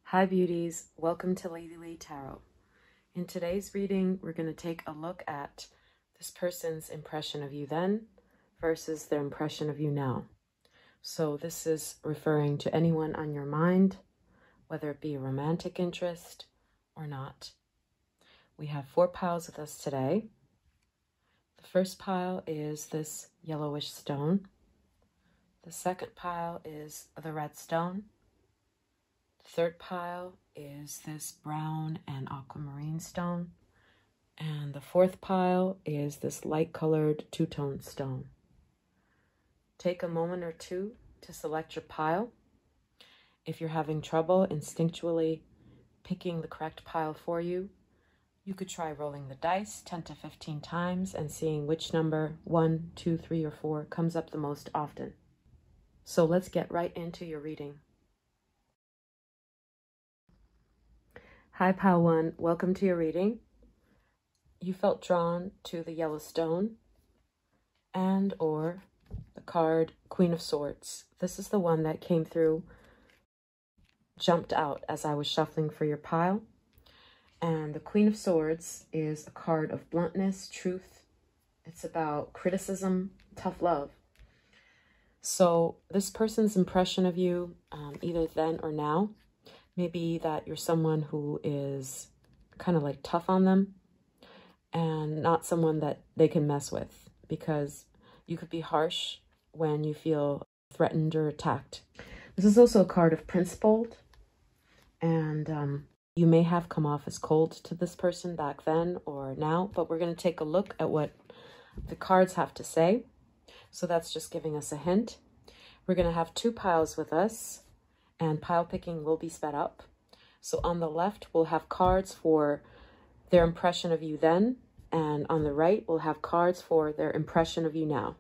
Hi beauties, welcome to Lady Lay Tarot. In today's reading, we're going to take a look at this person's impression of you then versus their impression of you now. So this is referring to anyone on your mind, whether it be a romantic interest or not. We have 4 piles with us today. The first pile is this yellowish stone. The second pile is the red stone. The third pile is this brown and aquamarine stone. And the fourth pile is this light-colored two-tone stone. Take a moment or two to select your pile. If you're having trouble instinctually picking the correct pile for you, you could try rolling the dice 10 to 15 times and seeing which number 1, 2, 3, or 4 comes up the most often. So let's get right into your reading. Hi Pile 1, welcome to your reading. You felt drawn to the yellow stone and or the card Queen of Swords. This is the one that came through, jumped out as I was shuffling for your pile. And the Queen of Swords is a card of bluntness, truth. It's about criticism, tough love. So this person's impression of you, either then or now, may be that you're someone who is kind of like tough on them and not someone that they can mess with, because you could be harsh when you feel threatened or attacked. This is also a card of principled, and you may have come off as cold to this person back then or now, but we're going to take a look at what the cards have to say. So that's just giving us a hint. We're going to have 2 piles with us, and pile picking will be sped up. So on the left, we'll have cards for their impression of you then, and on the right, we'll have cards for their impression of you now.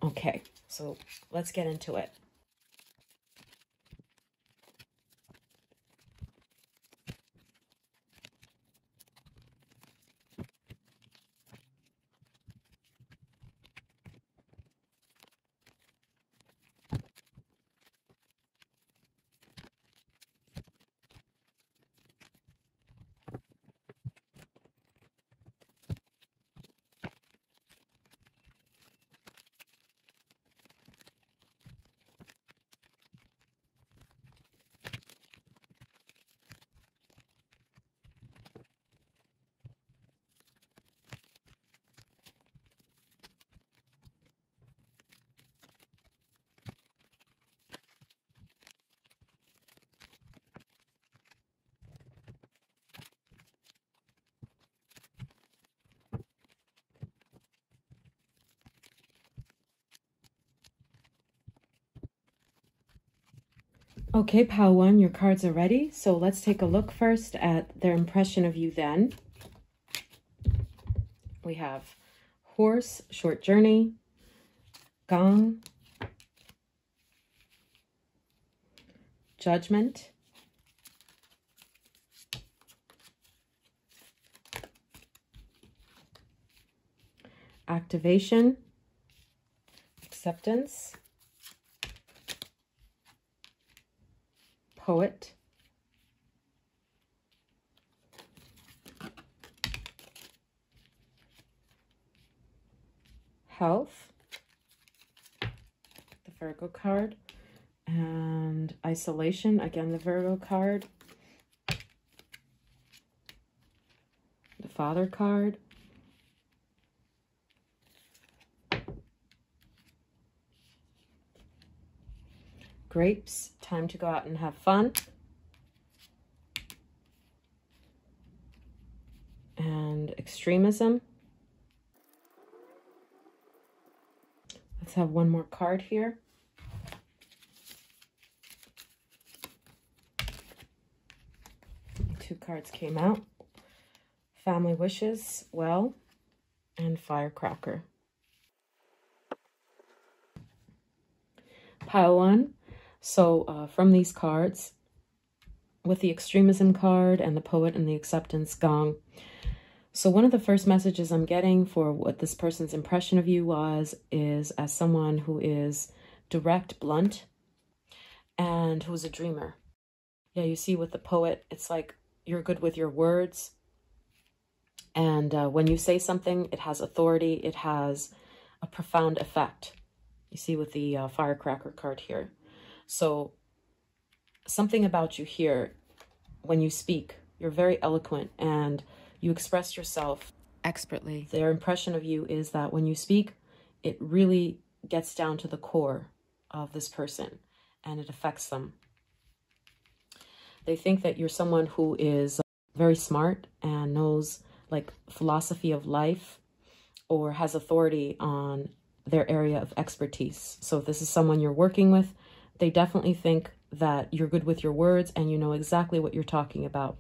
Okay, so let's get into it. Okay, Pile 1, your cards are ready. So let's take a look first at their impression of you then. We have horse, short journey, gong, judgment, activation, acceptance, poet, health, the Virgo card, and isolation, again the Virgo card, the Father card, grapes, time to go out and have fun, and extremism. Let's have one more card here. Two cards came out. Family wishes, well, and firecracker. Pile 1. So from these cards, with the extremism card and the poet and the acceptance gong. So one of the first messages I'm getting for what this person's impression of you is as someone who is direct, blunt, and who's a dreamer. Yeah, you see with the poet, it's like you're good with your words. And when you say something, it has authority. It has a profound effect. You see with the firecracker card here. So something about you here, when you speak, you're very eloquent and you express yourself expertly. Their impression of you is that when you speak, it really gets down to the core of this person and it affects them. They think that you're someone who is very smart and knows like philosophy of life or has authority on their area of expertise. So if this is someone you're working with, they definitely think that you're good with your words and you know exactly what you're talking about,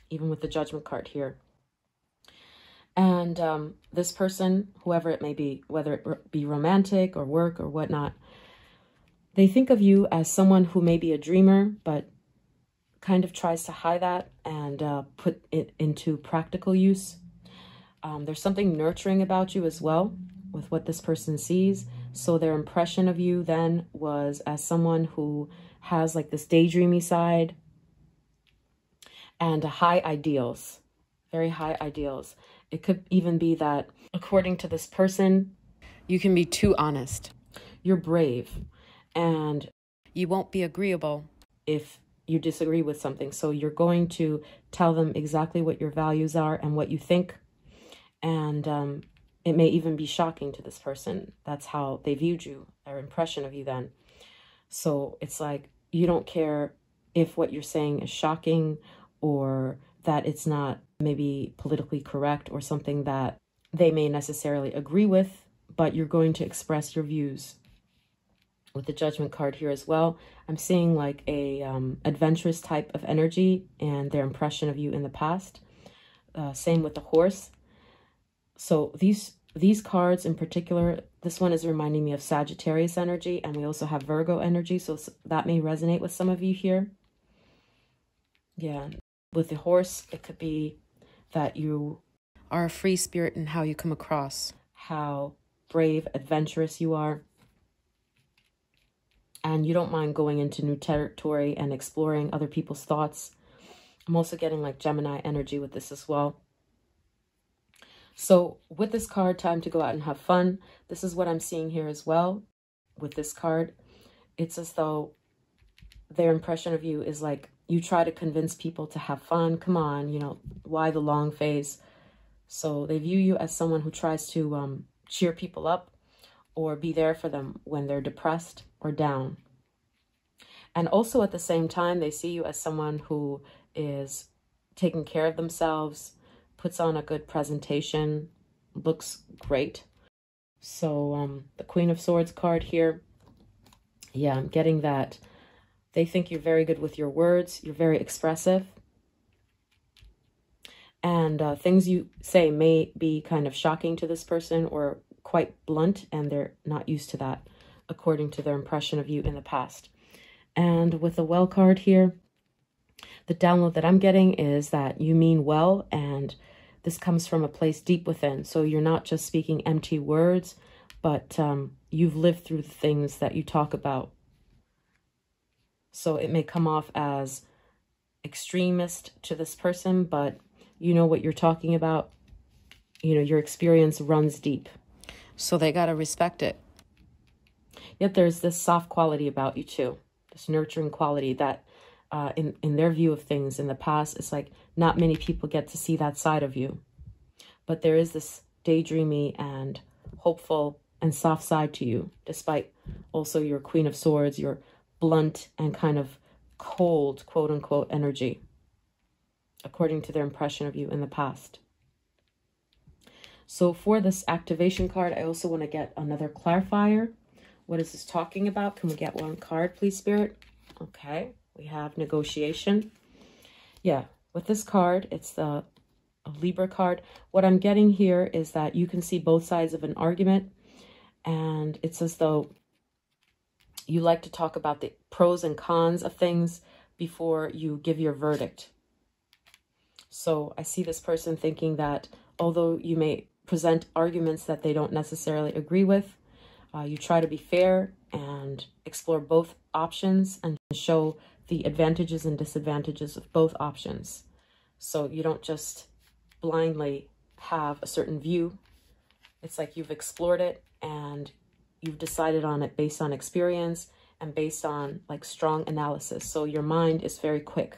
even with the Judgment card here. And this person, whoever it may be, whether it be romantic or work or whatnot, they think of you as someone who may be a dreamer, but kind of tries to hide that and put it into practical use. There's something nurturing about you as well with what this person sees. So their impression of you then was as someone who has like this daydreamy side and high ideals, very high ideals. It could even be that, according to this person, you can be too honest. You're brave and you won't be agreeable if you disagree with something. So you're going to tell them exactly what your values are and what you think. And it may even be shocking to this person. That's how they viewed you, their impression of you then. So it's like you don't care if what you're saying is shocking or that it's not maybe politically correct or something that they may necessarily agree with, but you're going to express your views. With the Judgment card here as well, I'm seeing like a adventurous type of energy and their impression of you in the past. Same with the horse. So these cards in particular, this one is reminding me of Sagittarius energy, and we also have Virgo energy, so that may resonate with some of you here. Yeah, with the horse, it could be that you are a free spirit in how you come across, how brave, adventurous you are. And you don't mind going into new territory and exploring other people's thoughts. I'm also getting like Gemini energy with this as well. So with this card, time to go out and have fun. This is what I'm seeing here as well. With this card, it's as though their impression of you is like you try to convince people to have fun. Come on, you know, why the long face? So they view you as someone who tries to cheer people up or be there for them when they're depressed or down. And also at the same time, they see you as someone who is taking care of themselves, puts on a good presentation, looks great. So the Queen of Swords card here, yeah, I'm getting that they think you're very good with your words, you're very expressive. And things you say may be kind of shocking to this person or quite blunt, and they're not used to that according to their impression of you in the past. And with the Well card here, the download that I'm getting is that you mean well, and this comes from a place deep within. So you're not just speaking empty words, but you've lived through the things that you talk about. So it may come off as extremist to this person, but you know what you're talking about. You know, your experience runs deep. So they got to respect it. Yet there's this soft quality about you too. This nurturing quality that in their view of things in the past, it's like not many people get to see that side of you. But there is this daydreamy and hopeful and soft side to you, despite also your Queen of Swords, your blunt and kind of cold, quote unquote, energy, according to their impression of you in the past. So for this activation card, I also want to get another clarifier. What is this talking about? Can we get one card, please, Spirit? Okay, we have negotiation. Yeah, with this card, it's the Libra card. What I'm getting here is that you can see both sides of an argument, and it's as though you like to talk about the pros and cons of things before you give your verdict. So I see this person thinking that although you may present arguments that they don't necessarily agree with, You try to be fair and explore both options and show the advantages and disadvantages of both options. So you don't just blindly have a certain view. It's like you've explored it and you've decided on it based on experience and based on like strong analysis. So your mind is very quick,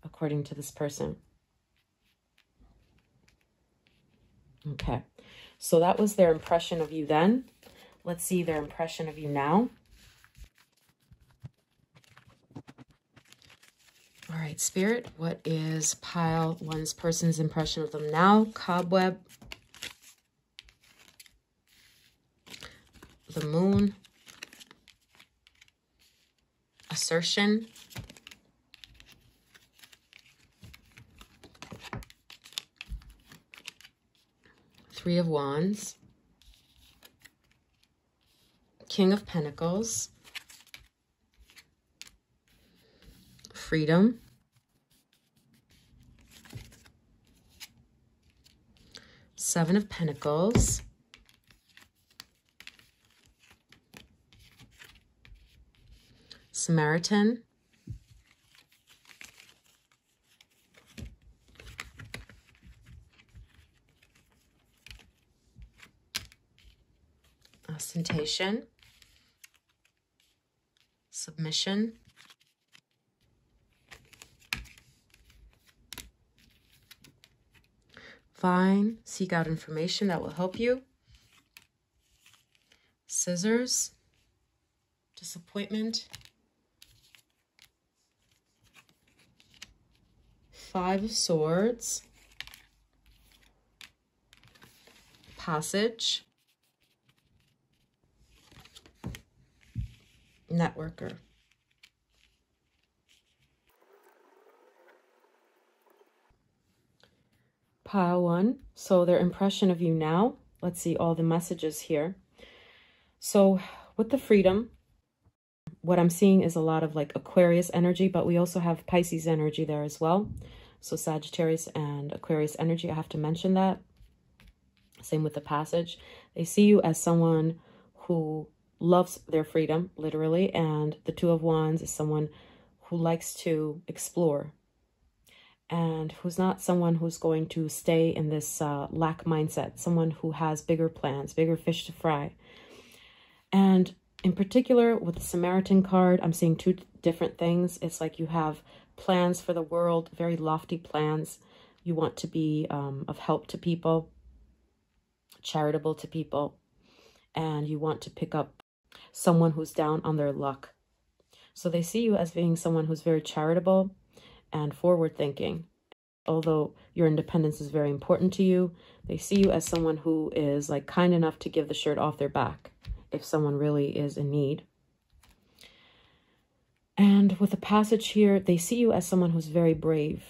according to this person. Okay, so that was their impression of you then. Let's see their impression of you now. All right, Spirit, what is pile one's person's impression of them now? Cobweb, the moon, assertion, Three of Wands, King of Pentacles, freedom, Seven of Pentacles, Samaritan, ostentation, submission, fine, seek out information that will help you, scissors, disappointment, Five of Swords, passage, networker. Pile one, so their impression of you now. Let's see all the messages here. So with the freedom, what I'm seeing is a lot of like Aquarius energy, but we also have Pisces energy there as well. So Sagittarius and Aquarius energy, I have to mention that. Same with the passage. They see you as someone who loves their freedom, literally, and the Two of Wands is someone who likes to explore and who's not someone who's going to stay in this lack mindset, someone who has bigger plans, bigger fish to fry. And in particular, with the Samaritan card, I'm seeing two different things. It's like you have plans for the world, very lofty plans. You want to be of help to people, charitable to people, and you want to pick up someone who's down on their luck. So they see you as being someone who's very charitable and forward-thinking. Although your independence is very important to you, they see you as someone who is like kind enough to give the shirt off their back if someone really is in need. And with the passage here, they see you as someone who's very brave.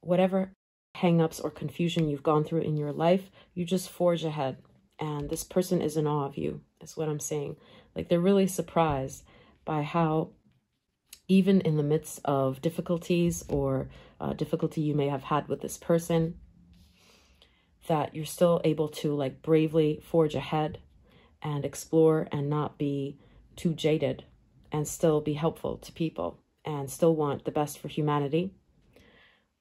Whatever hang-ups or confusion you've gone through in your life, you just forge ahead. And this person is in awe of you. That's what I'm saying. Like they're really surprised by how, even in the midst of difficulties or difficulty you may have had with this person, that you're still able to like bravely forge ahead and explore and not be too jaded and still be helpful to people and still want the best for humanity.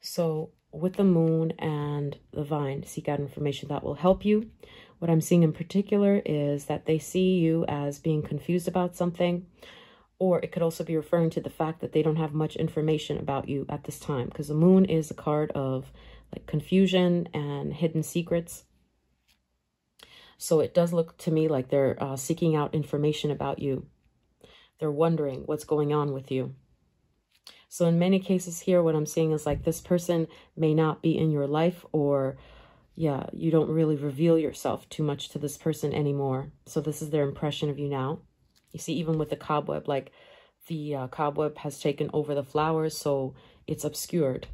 So with the moon and the vine, seek out information that will help you. What I'm seeing in particular is that they see you as being confused about something, or it could also be referring to the fact that they don't have much information about you at this time, because the moon is a card of like confusion and hidden secrets. So it does look to me like they're seeking out information about you. They're wondering what's going on with you. So in many cases here, what I'm seeing is like this person may not be in your life, or yeah, you don't really reveal yourself too much to this person anymore. So this is their impression of you now. You see, even with the cobweb, like the cobweb has taken over the flowers, so it's obscured.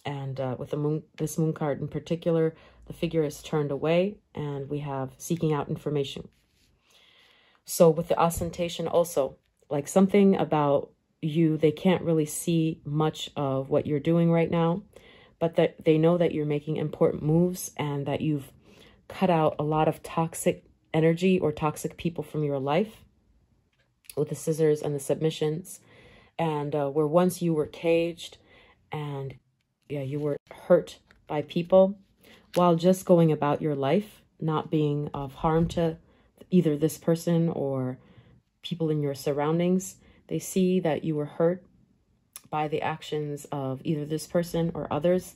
And with the moon, this moon card in particular, the figure is turned away and we have seeking out information. So with the ostentation also, like something about you, they can't really see much of what you're doing right now, but that they know that you're making important moves and that you've cut out a lot of toxic energy or toxic people from your life with the scissors and the submissions. And where once you were caged and yeah, you were hurt by people while just going about your life, not being of harm to either this person or people in your surroundings. They see that you were hurt by the actions of either this person or others.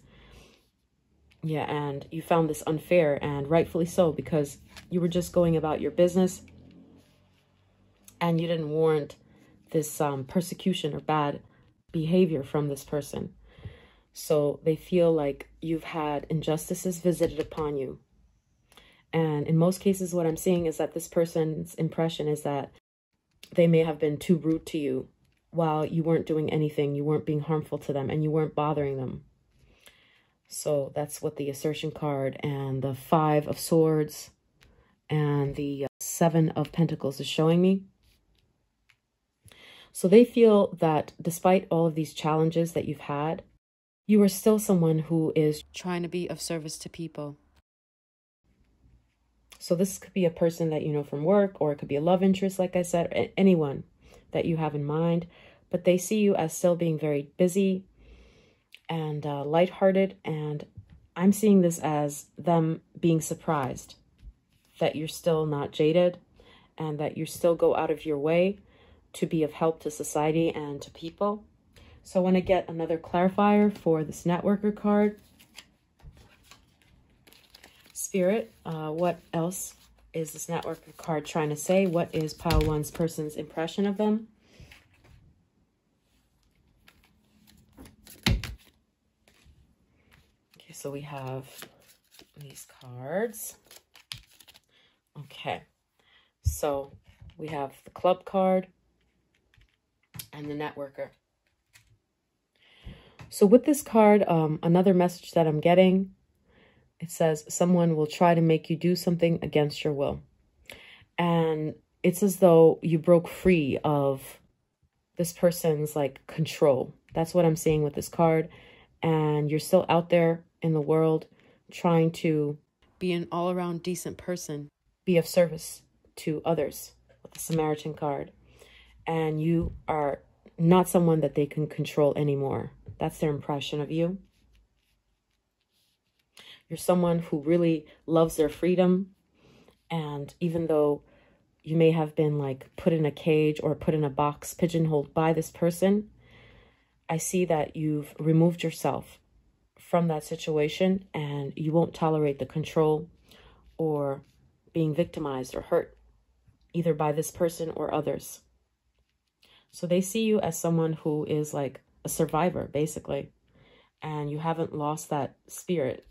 Yeah, and you found this unfair, and rightfully so, because you were just going about your business and you didn't warrant this persecution or bad behavior from this person. So they feel like you've had injustices visited upon you. And in most cases, what I'm seeing is that this person's impression is that they may have been too rude to you while you weren't doing anything. You weren't being harmful to them and you weren't bothering them. So that's what the assertion card and the 5 of Swords and the 7 of Pentacles is showing me. So they feel that despite all of these challenges that you've had, you are still someone who is trying to be of service to people. So this could be a person that you know from work, or it could be a love interest, like I said, anyone that you have in mind. But they see you as still being very busy and lighthearted. And I'm seeing this as them being surprised that you're still not jaded and that you still go out of your way to be of help to society and to people. So I want to get another clarifier for this networker card. Spirit, what else is this networker card trying to say? What is pile one's person's impression of them? Okay, so we have these cards. Okay, so we have the club card and the networker. So with this card, another message that I'm getting, it says someone will try to make you do something against your will. And it's as though you broke free of this person's like control. That's what I'm seeing with this card. And you're still out there in the world trying to be an all-around decent person, be of service to others with the Samaritan card. And you are not someone that they can control anymore. That's their impression of you. You're someone who really loves their freedom. And even though you may have been like put in a cage or put in a box, pigeonholed by this person, I see that you've removed yourself from that situation and you won't tolerate the control or being victimized or hurt either by this person or others. So they see you as someone who is like a survivor, basically. And you haven't lost that spirit,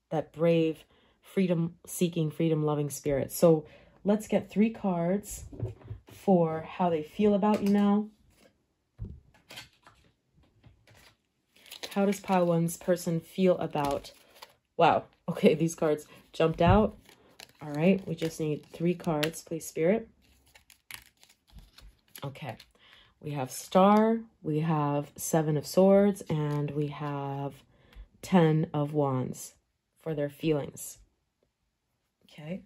that brave, freedom-seeking, freedom-loving spirit. So let's get 3 cards for how they feel about you now. How does pile one's person feel about... Wow. Okay, these cards jumped out. All right, we just need 3 cards, please, Spirit. Okay. We have Star, we have 7 of Swords, and we have 10 of Wands for their feelings. Okay,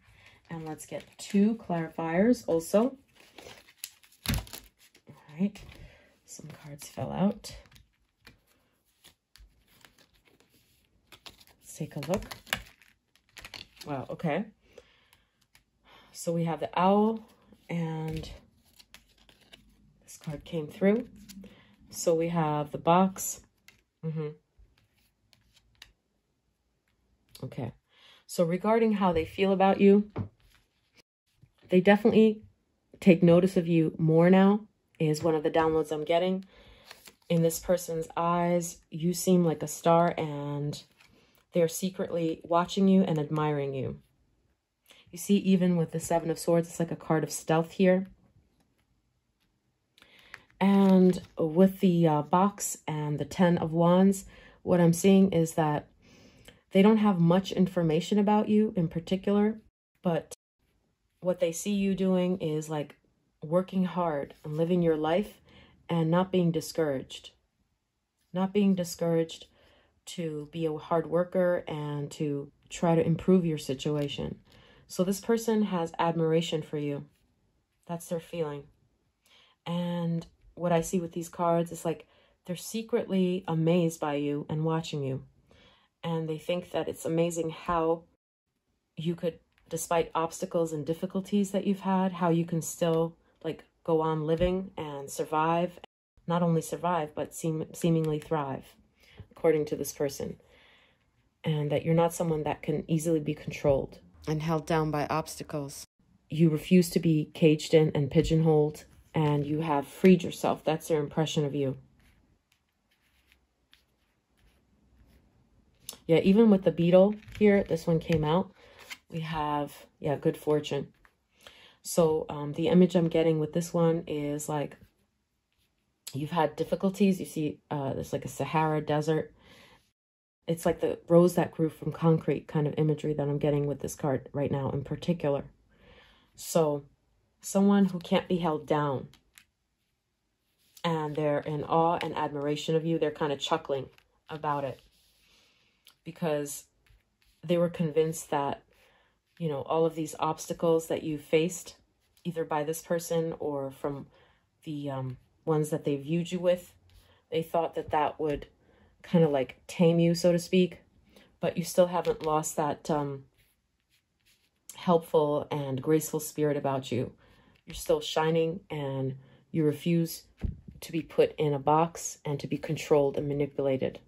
and let's get 2 clarifiers also. All right, some cards fell out. Let's take a look. Wow, okay. So we have the Owl, and this card came through. So we have the Box. Okay. So regarding how they feel about you, they definitely take notice of you more now, is one of the downloads I'm getting. In this person's eyes, you seem like a star and they're secretly watching you and admiring you. You see, even with the 7 of Swords, it's like a card of stealth here. And with the Box and the 10 of Wands, what I'm seeing is that they don't have much information about you in particular, but what they see you doing is like working hard and living your life and not being discouraged. Not being discouraged to be a hard worker and to try to improve your situation. So this person has admiration for you. That's their feeling. And what I see with these cards is like they're secretly amazed by you and watching you. And they think that it's amazing how you could, despite obstacles and difficulties that you've had, how you can still like go on living and survive. Not only survive, but seemingly thrive, according to this person. And that you're not someone that can easily be controlled and held down by obstacles. You refuse to be caged in and pigeonholed, and you have freed yourself. That's their impression of you. Yeah, even with the beetle here, this one came out. We have, yeah, good fortune. So the image I'm getting with this one is like you've had difficulties. You see there's like a Sahara desert. It's like the rose that grew from concrete kind of imagery that I'm getting with this card right now in particular. So someone who can't be held down, and they're in awe and admiration of you. They're kind of chuckling about it because they were convinced that, you know, all of these obstacles that you faced, either by this person or from the ones that they viewed you with, they thought that that would kind of like tame you, so to speak, but you still haven't lost that helpful and graceful spirit about you. You're still shining, and you refuse to be put in a box and to be controlled and manipulated.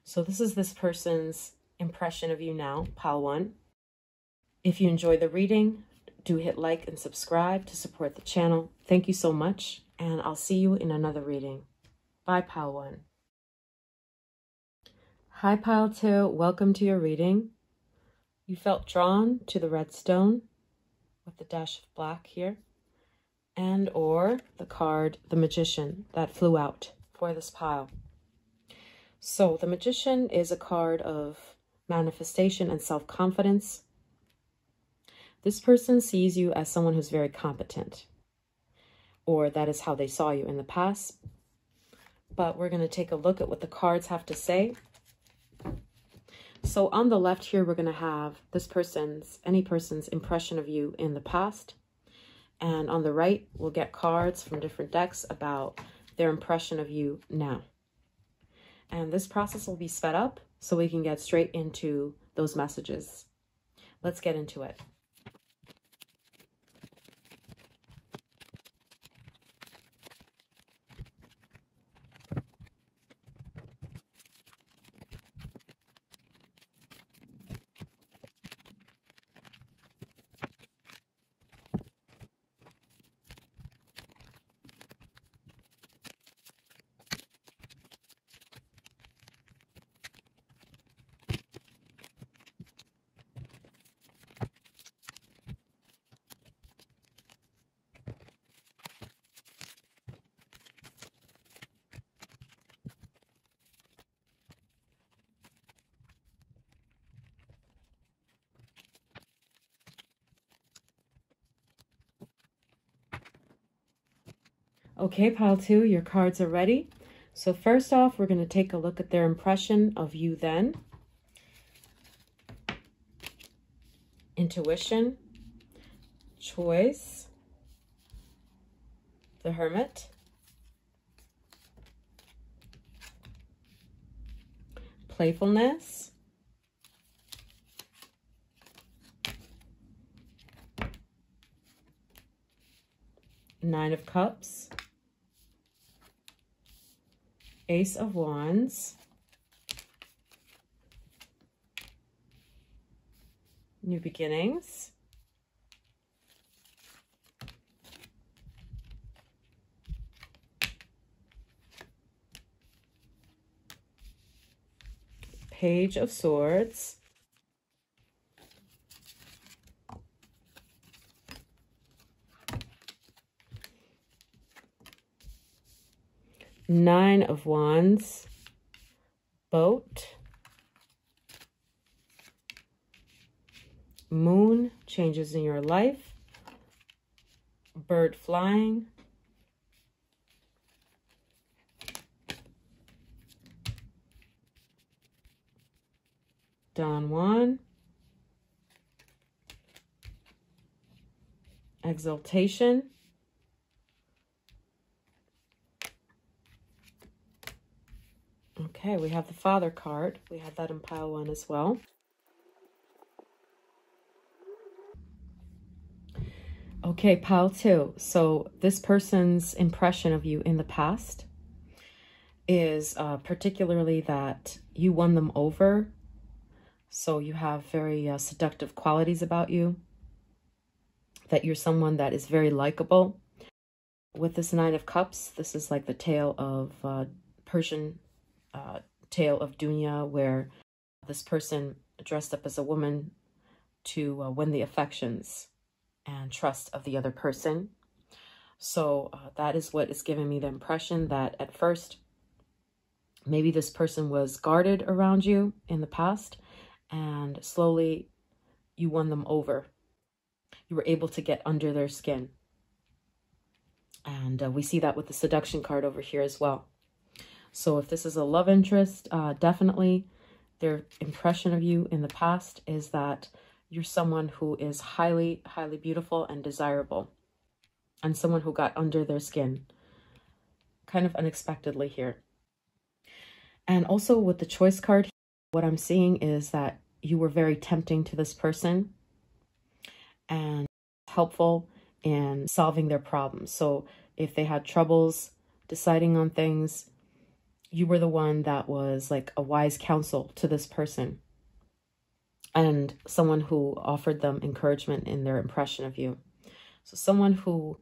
So this is this person's impression of you now, pile 1. If you enjoy the reading, do hit like and subscribe to support the channel. Thank you so much, and I'll see you in another reading. Bye, pile 1. Hi, pile 2. Welcome to your reading. You felt drawn to the red stone with the dash of black here, and or the card, the Magician, that flew out for this pile. So the Magician is a card of manifestation and self-confidence. This person sees you as someone who's very competent, or that is how they saw you in the past. But we're going to take a look at what the cards have to say. So on the left here, we're going to have this person's, any person's impression of you in the past. And on the right, we'll get cards from different decks about their impression of you now. And this process will be sped up so we can get straight into those messages. Let's get into it. Okay, pile 2, your cards are ready. So first off, we're going to take a look at their impression of you then. Intuition, choice, the Hermit, playfulness, Nine of Cups, Ace of Wands, New Beginnings, Page of Swords, Nine of Wands, Boat, Moon, changes in your life, Bird flying, Don Juan, exaltation, okay, we have the Father card. We have that in pile 1 as well. Okay, pile 2. So this person's impression of you in the past is particularly that you won them over. So you have very seductive qualities about you, that you're someone that is very likable. With this 9 of Cups, this is like the tale of Persian tale of Dunya, where this person dressed up as a woman to win the affections and trust of the other person. So that is what is giving me the impression that at first, maybe this person was guarded around you in the past, and slowly you won them over. You were able to get under their skin. And we see that with the seduction card over here as well. So if this is a love interest, definitely their impression of you in the past is that you're someone who is highly, highly beautiful and desirable, and someone who got under their skin kind of unexpectedly here. And also with the choice card, what I'm seeing is that you were very tempting to this person and helpful in solving their problems. So if they had troubles deciding on things, you were the one that was like a wise counsel to this person, and someone who offered them encouragement in their impression of you. So someone who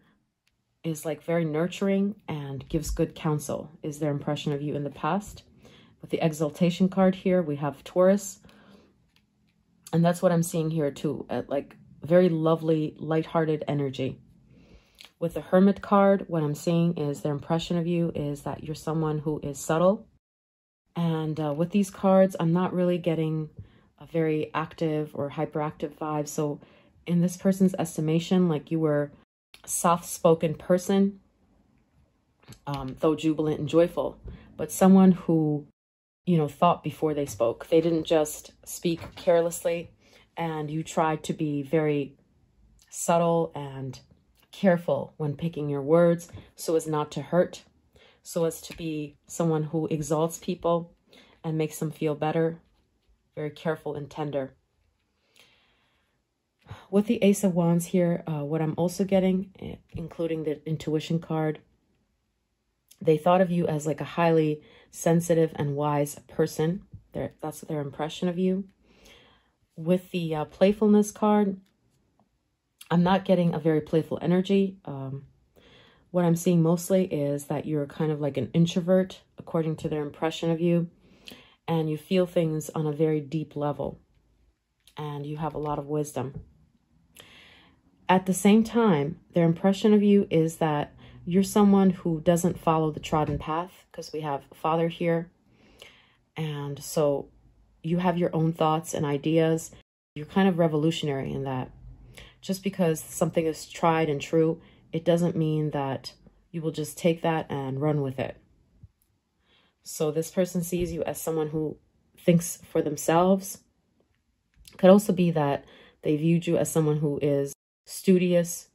is like very nurturing and gives good counsel is their impression of you in the past. With the exaltation card here, we have Taurus. And that's what I'm seeing here too, at like very lovely, lighthearted energy. With the Hermit card, what I'm seeing is their impression of you is that you're someone who is subtle. And with these cards, I'm not really getting a very active or hyperactive vibe. So in this person's estimation, like you were a soft-spoken person, though jubilant and joyful, but someone who, you know, thought before they spoke. They didn't just speak carelessly, and you tried to be very subtle and careful when picking your words so as not to hurt, so as to be someone who exalts people and makes them feel better, very careful and tender. With the Ace of Wands here, what I'm also getting, including the intuition card, they thought of you as like a highly sensitive and wise person. That's their impression of you. With the playfulness card, I'm not getting a very playful energy. What I'm seeing mostly is that you're kind of like an introvert, according to their impression of you. And you feel things on a very deep level. And you have a lot of wisdom. At the same time, their impression of you is that you're someone who doesn't follow the trodden path, because we have Father here. And so you have your own thoughts and ideas. You're kind of revolutionary in that. Just because something is tried and true, it doesn't mean that you will just take that and run with it. So this person sees you as someone who thinks for themselves. Could also be that they viewed you as someone who is studious,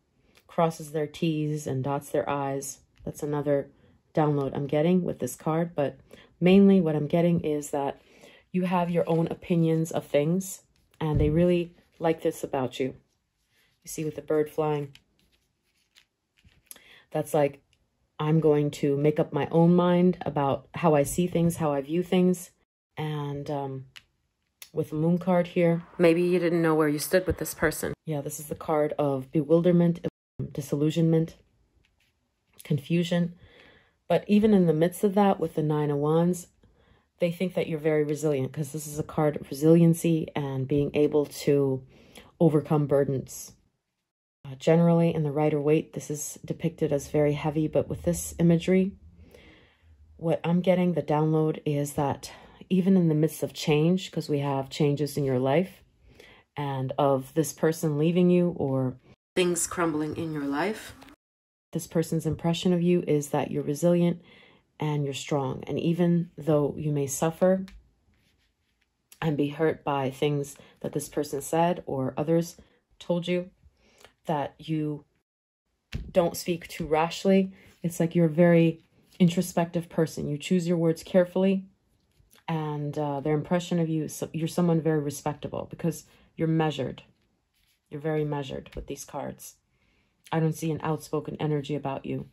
crosses their T's and dots their I's. That's another download I'm getting with this card. But mainly what I'm getting is that you have your own opinions of things, and they really like this about you. You see with the bird flying, that's like, I'm going to make up my own mind about how I see things, how I view things. And with the moon card here, maybe you didn't know where you stood with this person. Yeah, this is the card of bewilderment, disillusionment, confusion. But even in the midst of that, with the 9 of Wands, they think that you're very resilient, because this is a card of resiliency and being able to overcome burdens. Generally, in the Rider-Waite, this is depicted as very heavy, but with this imagery, what I'm getting, the download, is that even in the midst of change, because we have changes in your life, and of this person leaving you or things crumbling in your life, this person's impression of you is that you're resilient and you're strong. And even though you may suffer and be hurt by things that this person said or others told you, that you don't speak too rashly. It's like you're a very introspective person. You choose your words carefully, and their impression of you, you're someone very respectable because you're measured. You're very measured with these cards. I don't see an outspoken energy about you.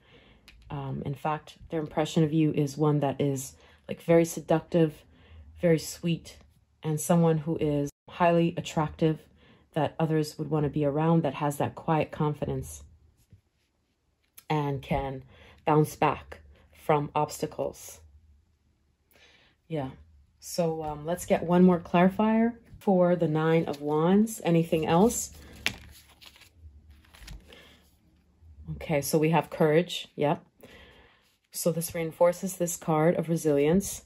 In fact, their impression of you is one that is like very seductive, very sweet, and someone who is highly attractive that others would want to be around, that has that quiet confidence and can bounce back from obstacles. Yeah. So let's get one more clarifier for the Nine of Wands. Anything else? Okay, so we have courage. Yep. So this reinforces this card of resilience.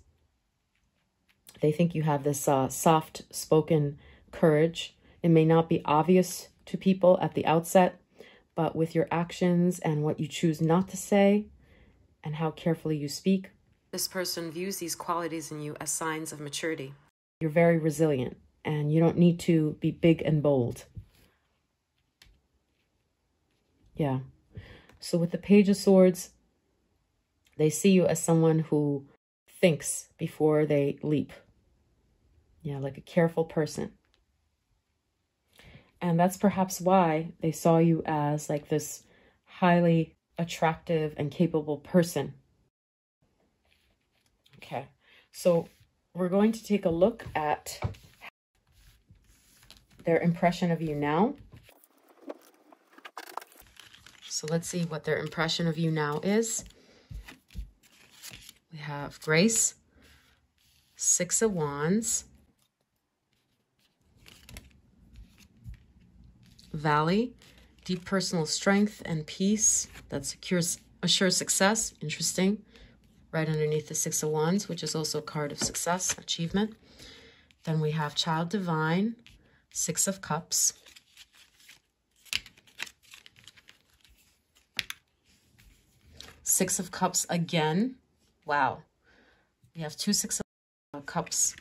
They think you have this soft-spoken courage. It may not be obvious to people at the outset, but with your actions and what you choose not to say and how carefully you speak, this person views these qualities in you as signs of maturity. You're very resilient, and you don't need to be big and bold. Yeah. So with the Page of Swords, they see you as someone who thinks before they leap. Yeah, like a careful person. And that's perhaps why they saw you as like this highly attractive and capable person. Okay, so we're going to take a look at their impression of you now. So let's see what their impression of you now is. We have Grace, Six of Wands, Valley, deep personal strength and peace that assures success. Interesting. Right underneath the Six of Wands, which is also a card of success, achievement. Then we have Child Divine, Six of Cups, Six of Cups again. Wow. We have two Six of Cups.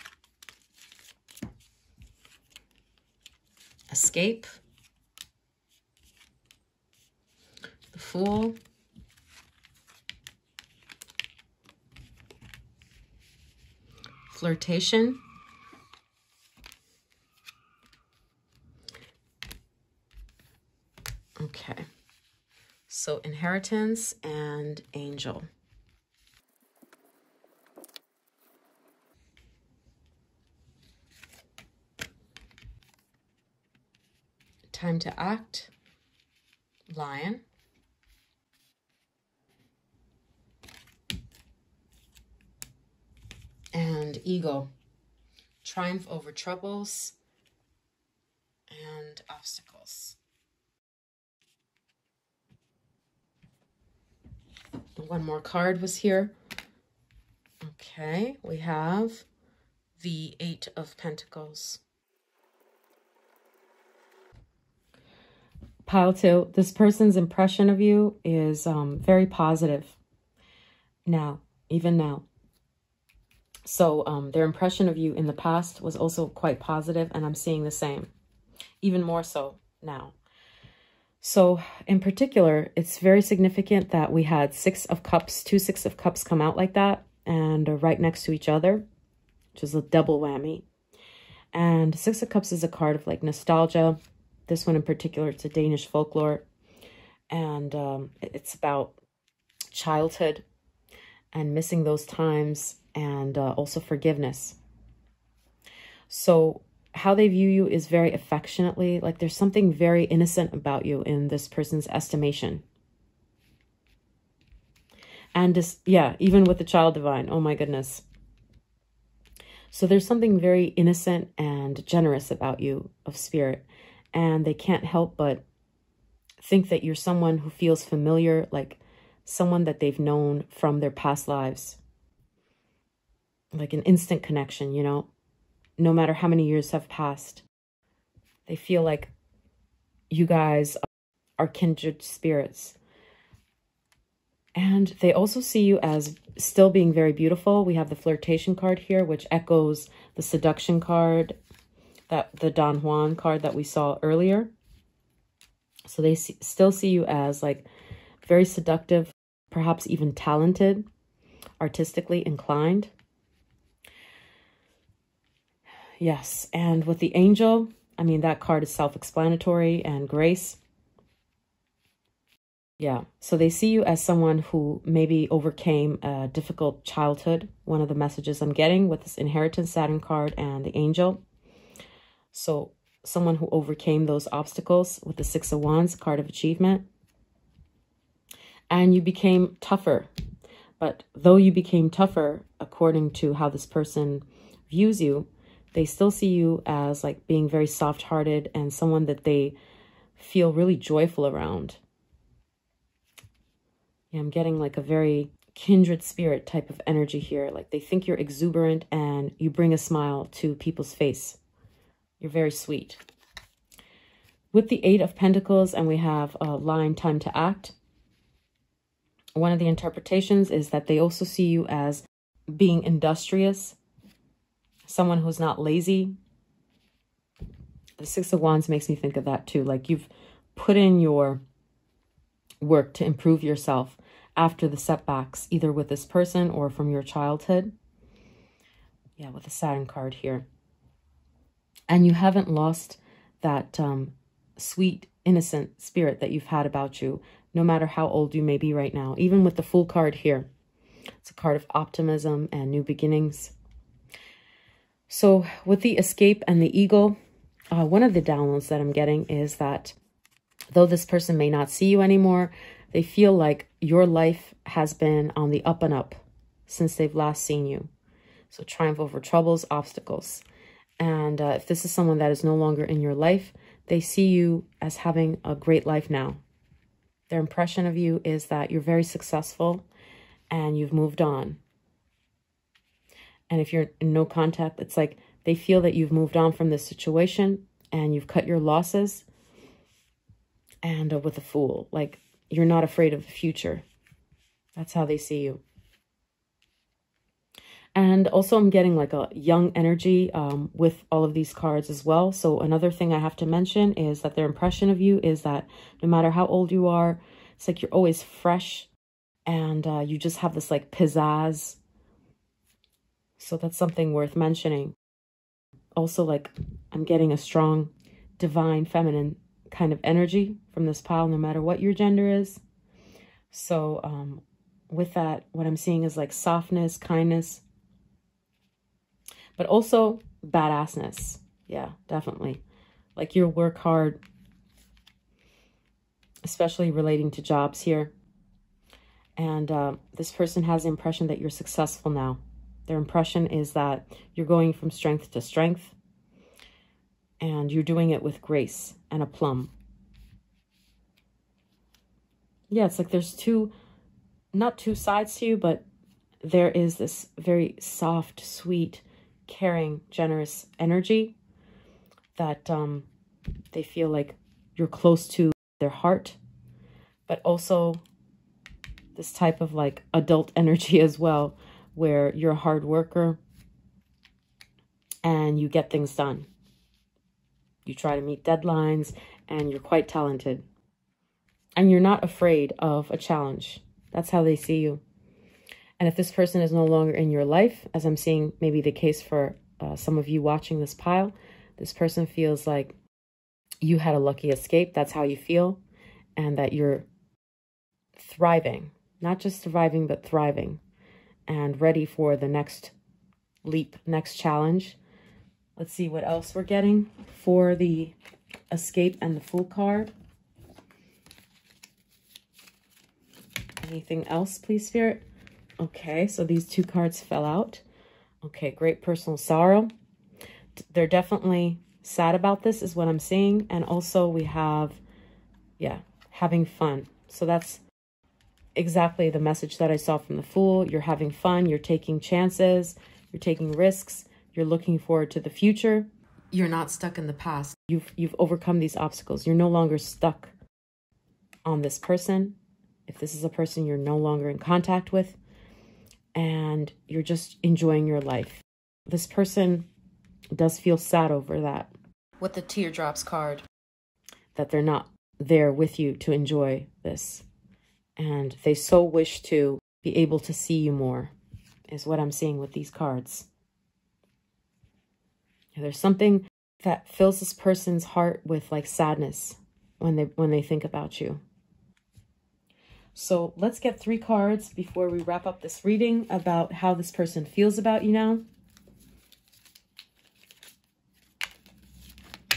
Escape. The Fool. Flirtation. Okay. So Inheritance and Angel. Time to Act. Lion. And Eagle. Triumph over troubles and obstacles. One more card was here. Okay, we have the Eight of Pentacles. Pile 2, this person's impression of you is very positive now, even now. So their impression of you in the past was also quite positive, and I'm seeing the same, even more so now. So in particular, it's very significant that we had Six of Cups, two Six of Cups come out like that, and right next to each other, which is a double whammy. And Six of Cups is a card of like nostalgia. This one in particular, it's a Danish folklore, and it's about childhood and missing those times, and also forgiveness. So how they view you is very affectionately, like there's something very innocent about you in this person's estimation. And this, yeah, even with the Child Divine, oh my goodness. So there's something very innocent and generous about you of spirit, and they can't help but think that you're someone who feels familiar, like someone that they've known from their past lives. Like an instant connection, you know, no matter how many years have passed. They feel like you guys are kindred spirits. And they also see you as still being very beautiful. We have the flirtation card here, which echoes the seduction card, the Don Juan card that we saw earlier. So they still see you as like very seductive, perhaps even talented, artistically inclined. Yes, and with the angel, I mean, that card is self-explanatory and grace. Yeah, so they see you as someone who maybe overcame a difficult childhood. One of the messages I'm getting with this inheritance Saturn card and the angel. So someone who overcame those obstacles with the Six of Wands, card of achievement. And you became tougher. But though you became tougher, according to how this person views you, they still see you as like being very soft-hearted and someone that they feel really joyful around. Yeah, I'm getting like a very kindred spirit type of energy here. Like they think you're exuberant and you bring a smile to people's face. You're very sweet. With the Eight of Pentacles, and we have a line, time to act. One of the interpretations is that they also see you as being industrious, someone who's not lazy. The Six of Wands makes me think of that too. Like you've put in your work to improve yourself after the setbacks, either with this person or from your childhood. Yeah, with the Saturn card here. And you haven't lost that sweet, innocent spirit that you've had about you, no matter how old you may be right now. Even with the Fool card here. It's a card of optimism and new beginnings. So with the Escape and the Eagle, one of the downloads that I'm getting is that though this person may not see you anymore, they feel like your life has been on the up and up since they've last seen you. So triumph over troubles, obstacles. And if this is someone that is no longer in your life, they see you as having a great life now. Their impression of you is that you're very successful and you've moved on. And if you're in no contact, it's like they feel that you've moved on from this situation and you've cut your losses. And with the Fool, like you're not afraid of the future. That's how they see you. And also I'm getting like a young energy with all of these cards as well. So another thing I have to mention is that their impression of you is that no matter how old you are, it's like you're always fresh and you just have this like pizzazz. So that's something worth mentioning. Also, like I'm getting a strong divine feminine kind of energy from this pile, no matter what your gender is. So with that, what I'm seeing is like softness, kindness, but also badassness. Yeah, definitely. Like you work hard, especially relating to jobs here. And this person has the impression that you're successful now. Their impression is that you're going from strength to strength. And you're doing it with grace and aplomb. Yeah, it's like there's not two sides to you, but there is this very soft, sweet, caring, generous energy that they feel like you're close to their heart, but also this type of like adult energy as well, where you're a hard worker and you get things done. You try to meet deadlines and you're quite talented. And you're not afraid of a challenge. That's how they see you. And if this person is no longer in your life, as I'm seeing maybe the case for some of you watching this pile, this person feels like you had a lucky escape. That's how you feel. And that you're thriving. Not just surviving, but thriving. And ready for the next leap, next challenge. Let's see what else we're getting for the Escape and the Fool card. Anything else, please, Spirit? Okay, so these two cards fell out. Okay, great personal sorrow. They're definitely sad about this is what I'm seeing. And also we have, yeah, having fun. So that's exactly the message that I saw from the Fool. You're having fun. You're taking chances. You're taking risks. You're looking forward to the future. You're not stuck in the past. You've overcome these obstacles. You're no longer stuck on this person. If this is a person you're no longer in contact with, and you're just enjoying your life. This person does feel sad over that. With the teardrops card. That they're not there with you to enjoy this. And they so wish to be able to see you more, is what I'm seeing with these cards. There's something that fills this person's heart with like sadness when they think about you. So let's get 3 cards before we wrap up this reading about how this person feels about you now.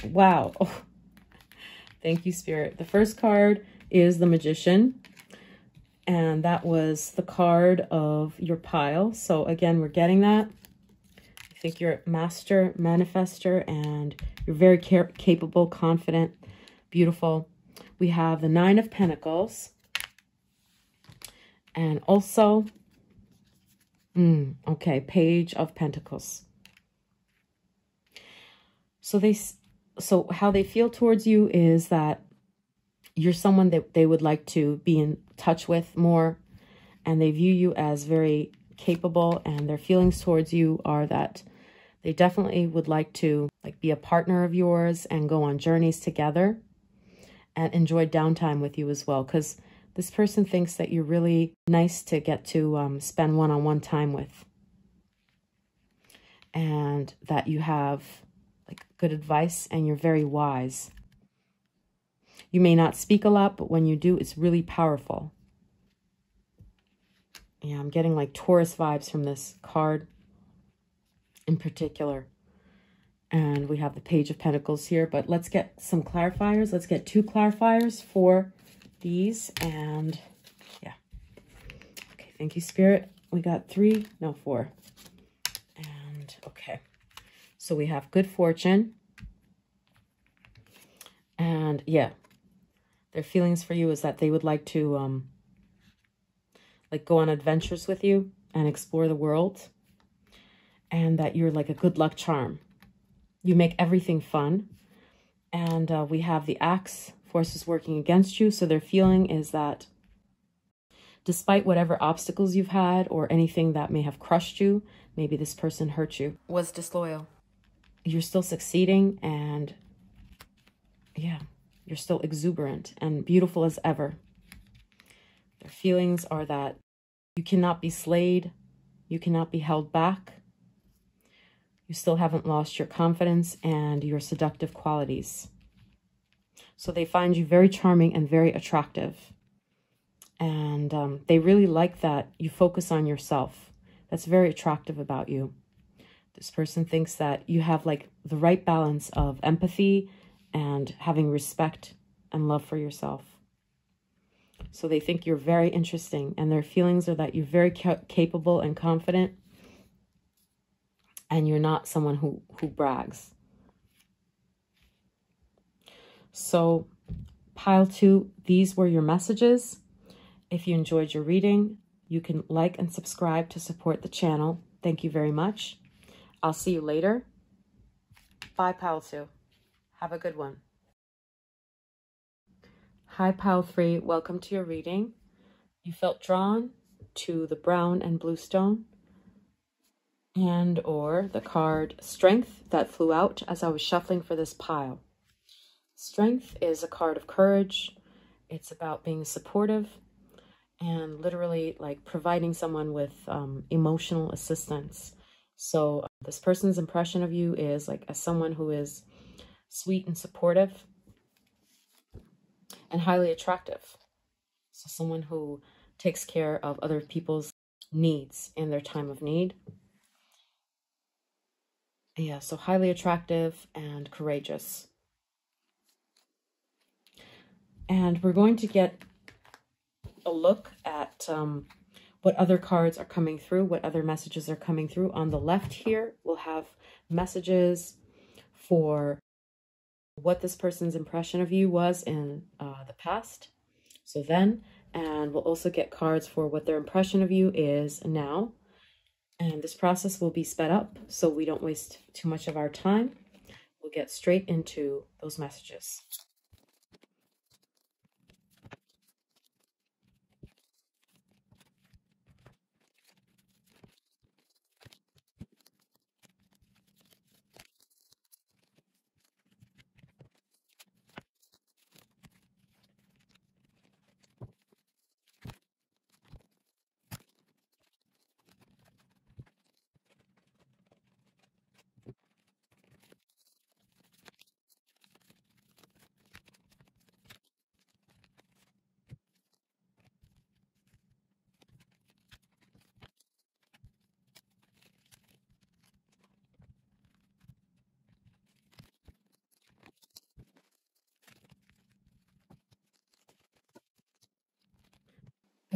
Wow. Oh, thank you, Spirit. The first card is the Magician. And that was the card of your pile. So again, we're getting that. I think you're a master manifester and you're very capable, confident, beautiful. We have the 9 of Pentacles. And also, okay, Page of Pentacles. So how they feel towards you is that you're someone that they would like to be in touch with more, and they view you as very capable, and their feelings towards you are that they definitely would like to be a partner of yours and go on journeys together and enjoy downtime with you as well, because this person thinks that you're really nice to get to spend one-on-one time with, and that you have good advice and you're very wise. You may not speak a lot, but when you do, it's really powerful. Yeah, I'm getting Taurus vibes from this card in particular. And we have the Page of Pentacles here, but let's get some clarifiers. Let's get 2 clarifiers for these. And yeah. Okay, thank you, Spirit. We got 4. And okay. So we have good fortune. And yeah, their feelings for you is that they would like to go on adventures with you and explore the world, and that you're like a good luck charm. You make everything fun. And we have the Axe, forces working against you. So their feeling is that despite whatever obstacles you've had or anything that may have crushed you, maybe this person hurt you, was disloyal, you're still succeeding, and yeah, you're still exuberant and beautiful as ever. Their feelings are that you cannot be slayed, you cannot be held back, you still haven't lost your confidence and your seductive qualities. So they find you very charming and very attractive. And they really like that you focus on yourself. That's very attractive about you. This person thinks that you have the right balance of empathy and having respect and love for yourself. So they think you're very interesting, and their feelings are that you're very capable and confident, and you're not someone who brags. So pile 2, these were your messages. If you enjoyed your reading, you can like and subscribe to support the channel. Thank you very much. I'll see you later. Bye, pile 2. Have a good one. Hi, pile 3. Welcome to your reading. You felt drawn to the brown and blue stone, and or the card Strength that flew out as I was shuffling for this pile. Strength is a card of courage. It's about being supportive and literally providing someone with emotional assistance. So this person's impression of you is as someone who is sweet and supportive and highly attractive. So someone who takes care of other people's needs in their time of need. Yeah, so highly attractive and courageous. And we're going to get a look at what other cards are coming through, what other messages are coming through. On the left here, we'll have messages for what this person's impression of you was in the past. So then, and we'll also get cards for what their impression of you is now. And this process will be sped up so we don't waste too much of our time. We'll get straight into those messages.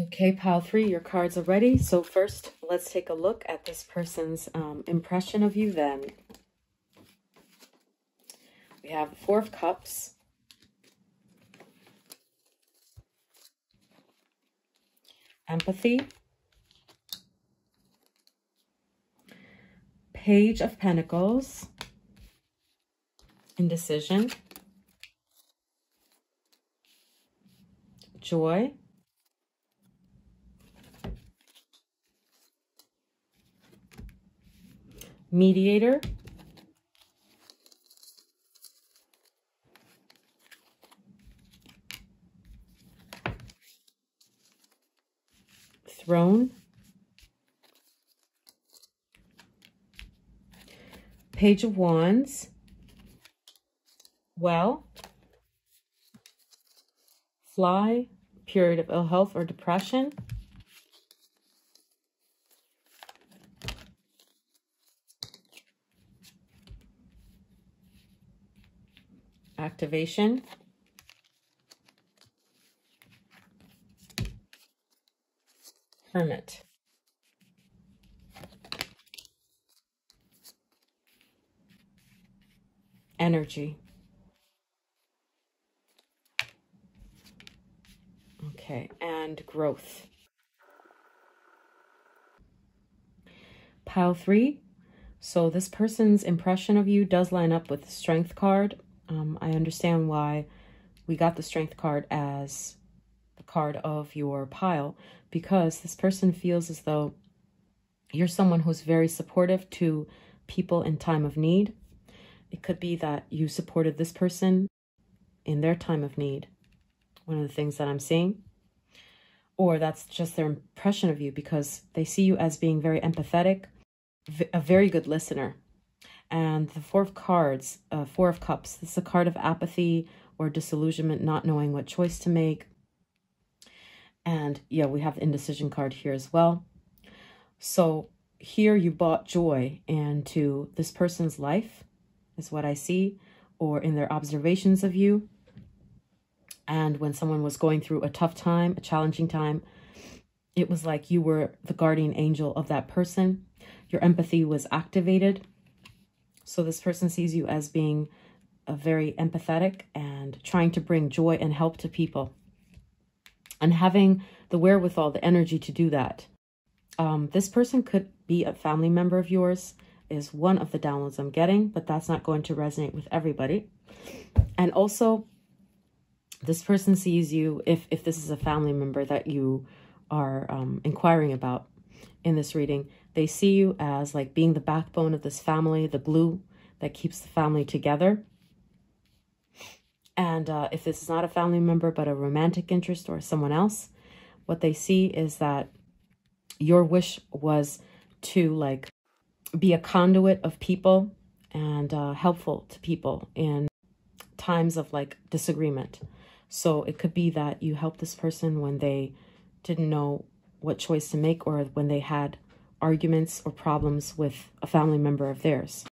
Okay, pile 3, your cards are ready. So first, let's take a look at this person's impression of you then. We have the 4 of Cups, empathy, Page of Pentacles, indecision, joy, mediator, throne, Page of Wands, well, fly, period of ill health or depression, activation, hermit, energy. Okay, and growth. Pile 3. So this person's impression of you does line up with the Strength card. I understand why we got the Strength card as the card of your pile, because this person feels as though you're someone who's very supportive to people in time of need. It could be that you supported this person in their time of need, one of the things that I'm seeing. Or that's just their impression of you, because they see you as being very empathetic, a very good listener. And the 4 of cards, 4 of Cups, this is a card of apathy or disillusionment, not knowing what choice to make. And yeah, we have the indecision card here as well. So here you brought joy into this person's life, is what I see, or in their observations of you. And when someone was going through a tough time, a challenging time, it was like you were the guardian angel of that person. Your empathy was activated. So this person sees you as being very empathetic and trying to bring joy and help to people. And having the wherewithal, the energy to do that. This person could be a family member of yours, is one of the downloads I'm getting, but that's not going to resonate with everybody. And also, this person sees you, if this is a family member that you are inquiring about in this reading, they see you as like being the backbone of this family, the glue that keeps the family together. And if this is not a family member, but a romantic interest or someone else, what they see is that your wish was to like be a conduit of people and helpful to people in times of like disagreement. So it could be that you helped this person when they didn't know what choice to make, or when they had arguments or problems with a family member of theirs.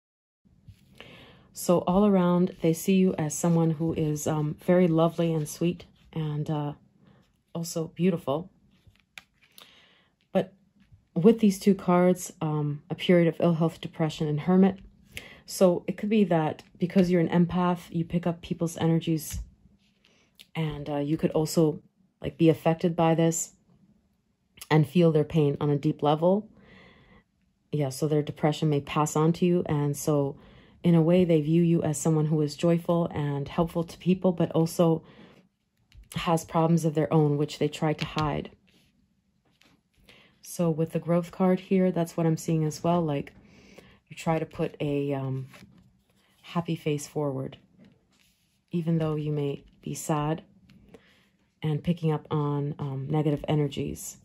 So all around, they see you as someone who is very lovely and sweet, and also beautiful. But with these 2 cards, a period of ill health, depression, and hermit. So it could be that because you're an empath, you pick up people's energies, and you could also like be affected by this and feel their pain on a deep level. Yeah, so their depression may pass on to you. And so in a way, they view you as someone who is joyful and helpful to people, but also has problems of their own, which they try to hide. So with the growth card here, that's what I'm seeing as well. Like you try to put a happy face forward, even though you may be sad and picking up on negative energies.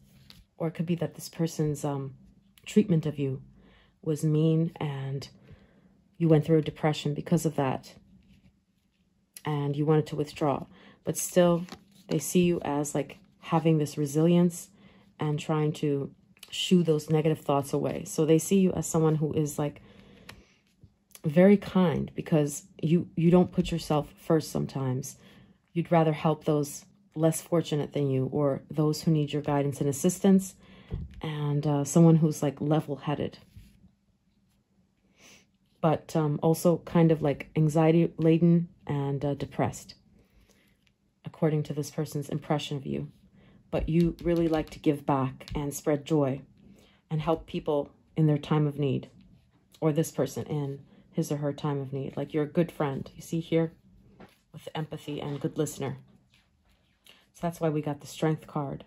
Or it could be that this person's treatment of you was mean and you went through a depression because of that. And you wanted to withdraw. But still, they see you as like having this resilience and trying to shoo those negative thoughts away. So they see you as someone who is like very kind, because you don't put yourself first sometimes. You'd rather help those less fortunate than you, or those who need your guidance and assistance, and someone who's like level-headed, but also kind of like anxiety-laden and depressed, according to this person's impression of you. But you really like to give back and spread joy and help people in their time of need, or this person in his or her time of need. Like, you're a good friend, you see here, with empathy and good listener. So that's why we got the Strength card.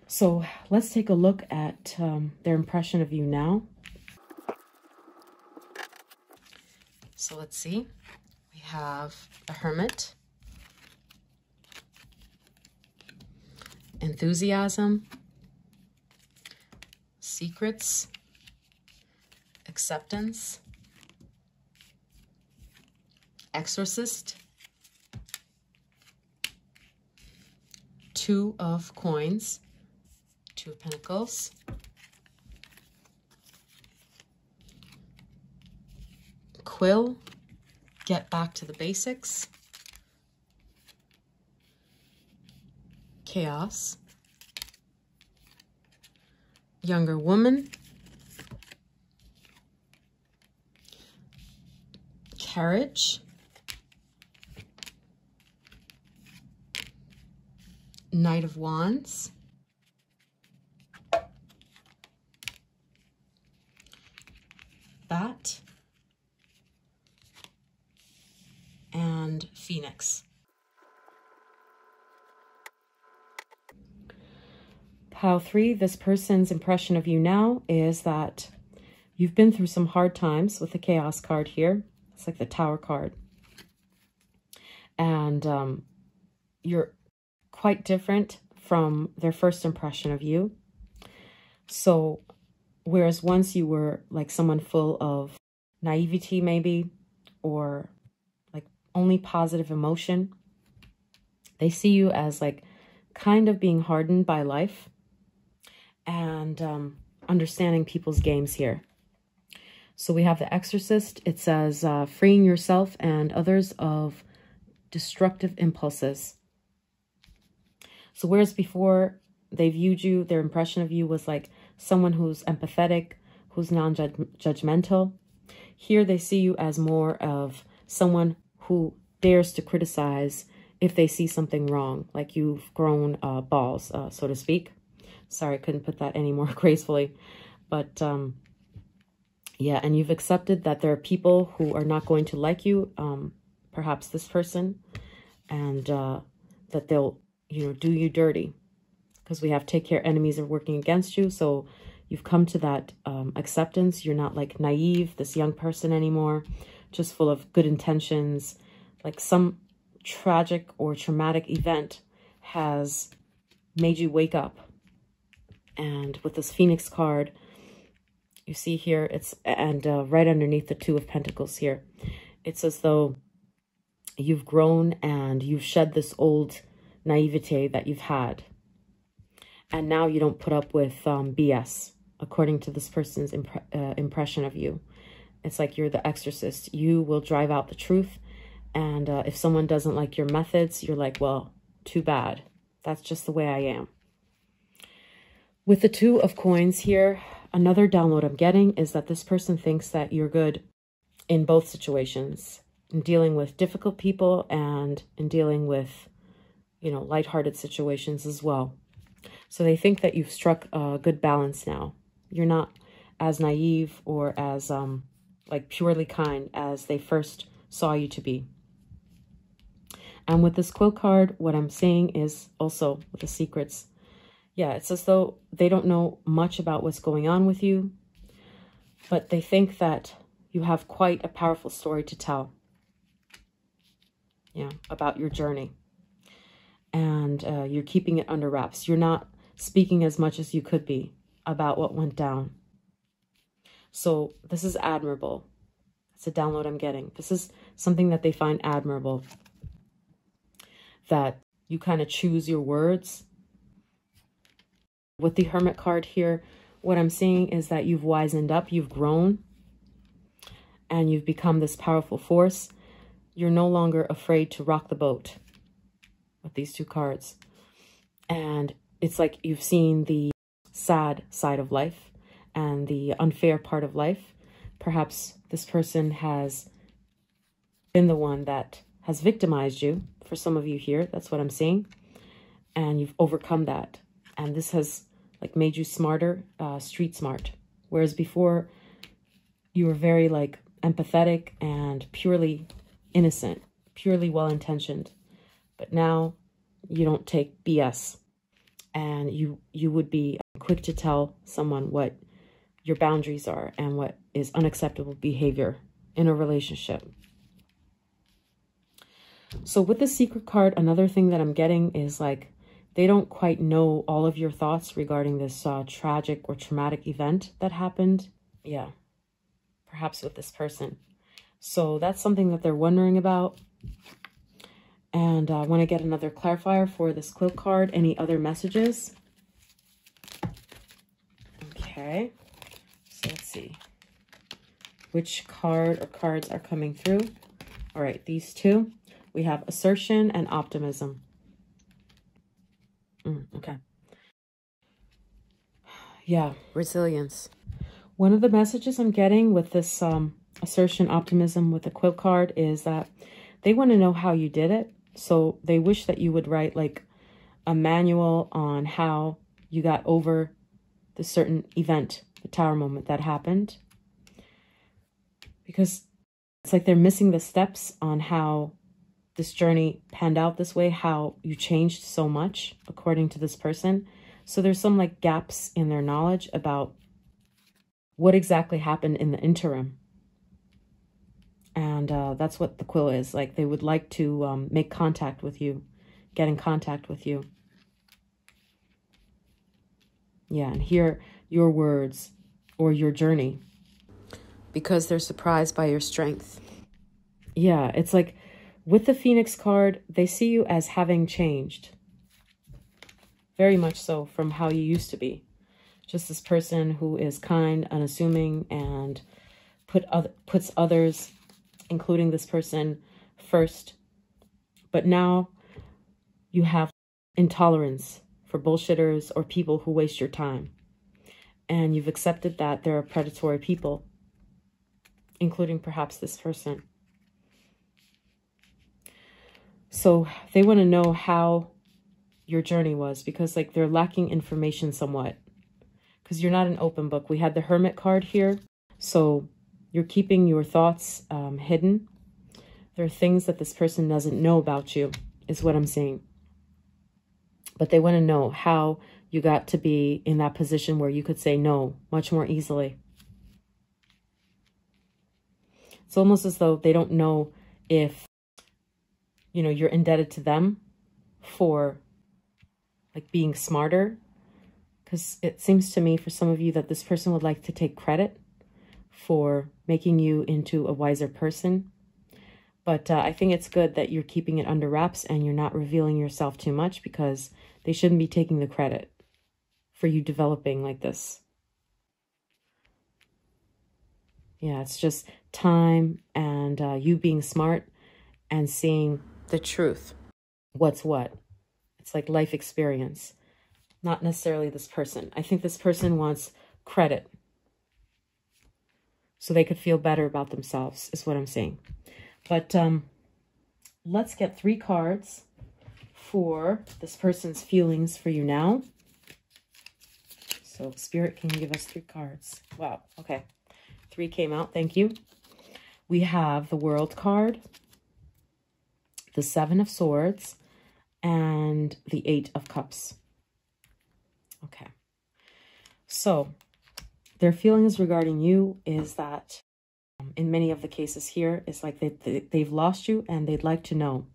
So let's take a look at their impression of you now. So let's see. We have the Hermit, enthusiasm, secrets, acceptance, exorcist, Two of Coins, Two of Pentacles, Quill, get back to the basics, Chaos, Younger Woman, Carriage, Knight of Wands, Bat, and Phoenix. Pile 3, this person's impression of you now is that you've been through some hard times with the Chaos card here. It's like the Tower card. And you're quite different from their first impression of you. So whereas once you were like someone full of naivety maybe, or like only positive emotion, they see you as like kind of being hardened by life and understanding people's games here. So we have the Exorcist. It says freeing yourself and others of destructive impulses. So whereas before they viewed you, their impression of you was like someone who's empathetic, who's non-judgmental, here they see you as more of someone who dares to criticize if they see something wrong, like you've grown balls, so to speak. Sorry, I couldn't put that any more gracefully. But yeah, and you've accepted that there are people who are not going to like you, perhaps this person, and that they'll, you know, do you dirty. Because we have take care, enemies are working against you. So you've come to that acceptance. You're not like naive, this young person anymore, just full of good intentions. Like some tragic or traumatic event has made you wake up. And with this Phoenix card, you see here, it's, and right underneath the Two of Pentacles here, it's as though you've grown and you've shed this old naivete that you've had. And now you don't put up with BS, according to this person's impression of you. It's like you're the exorcist. You will drive out the truth. And if someone doesn't like your methods, you're like, well, too bad. That's just the way I am. With the Two of Coins here, another download I'm getting is that this person thinks that you're good in both situations, in dealing with difficult people and in dealing with, you know, lighthearted situations as well. So they think that you've struck a good balance now. You're not as naive or as like purely kind as they first saw you to be. And with this Quill card, what I'm saying is also with the secrets, yeah, it's as though they don't know much about what's going on with you, but they think that you have quite a powerful story to tell, yeah, about your journey. And you're keeping it under wraps. You're not speaking as much as you could be about what went down. So this is admirable. It's a download I'm getting. This is something that they find admirable, that you kind of choose your words. With the Hermit card here, what I'm seeing is that you've wisened up, you've grown, and you've become this powerful force. You're no longer afraid to rock the boat. With these two cards. And it's like you've seen the sad side of life and the unfair part of life. Perhaps this person has been the one that has victimized you. For some of you here, that's what I'm seeing. And you've overcome that. And this has like made you smarter, street smart. Whereas before, you were very like empathetic and purely innocent, purely well-intentioned. But now you don't take BS. And you would be quick to tell someone what your boundaries are and what is unacceptable behavior in a relationship. So with the secret card, another thing that I'm getting is like, they don't quite know all of your thoughts regarding this tragic or traumatic event that happened. Yeah, perhaps with this person. So that's something that they're wondering about. And I want to get another clarifier for this quilt card. Any other messages? Okay. So let's see. Which card or cards are coming through? All right, these two. We have assertion and optimism. Okay. Yeah, resilience. One of the messages I'm getting with this assertion, optimism with the quilt card is that they want to know how you did it. So they wish that you would write like a manual on how you got over the certain event, the tower moment that happened. Because it's like they're missing the steps on how this journey panned out this way, how you changed so much according to this person. So there's some like gaps in their knowledge about what exactly happened in the interim. And that's what the quill is. Like they would like to make contact with you, get in contact with you. Yeah, and hear your words or your journey. Because they're surprised by your strength. Yeah, it's like with the Phoenix card, they see you as having changed. Very much so from how you used to be. Just this person who is kind, unassuming, and puts others, including this person, first. But now you have intolerance for bullshitters or people who waste your time. And you've accepted that there are predatory people, including perhaps this person. So they want to know how your journey was, because like they're lacking information somewhat. Because you're not an open book. We had the Hermit card here. So you're keeping your thoughts hidden. There are things that this person doesn't know about you, is what I'm seeing. But they want to know how you got to be in that position where you could say no much more easily. It's almost as though they don't know if, you know, you're indebted to them for like being smarter. Because it seems to me for some of you that this person would like to take credit for making you into a wiser person. But I think it's good that you're keeping it under wraps and you're not revealing yourself too much, because they shouldn't be taking the credit for you developing like this. Yeah, it's just time and you being smart and seeing the truth. What's what? It's like life experience, not necessarily this person. I think this person wants credit so they could feel better about themselves, is what I'm saying. But let's get 3 cards for this person's feelings for you now. So Spirit, can you give us 3 cards? Wow, okay. 3 came out, thank you. We have the World card, the 7 of Swords, and the 8 of Cups. Okay. So their feelings regarding you is that in many of the cases here, it's like they've lost you and they'd like to know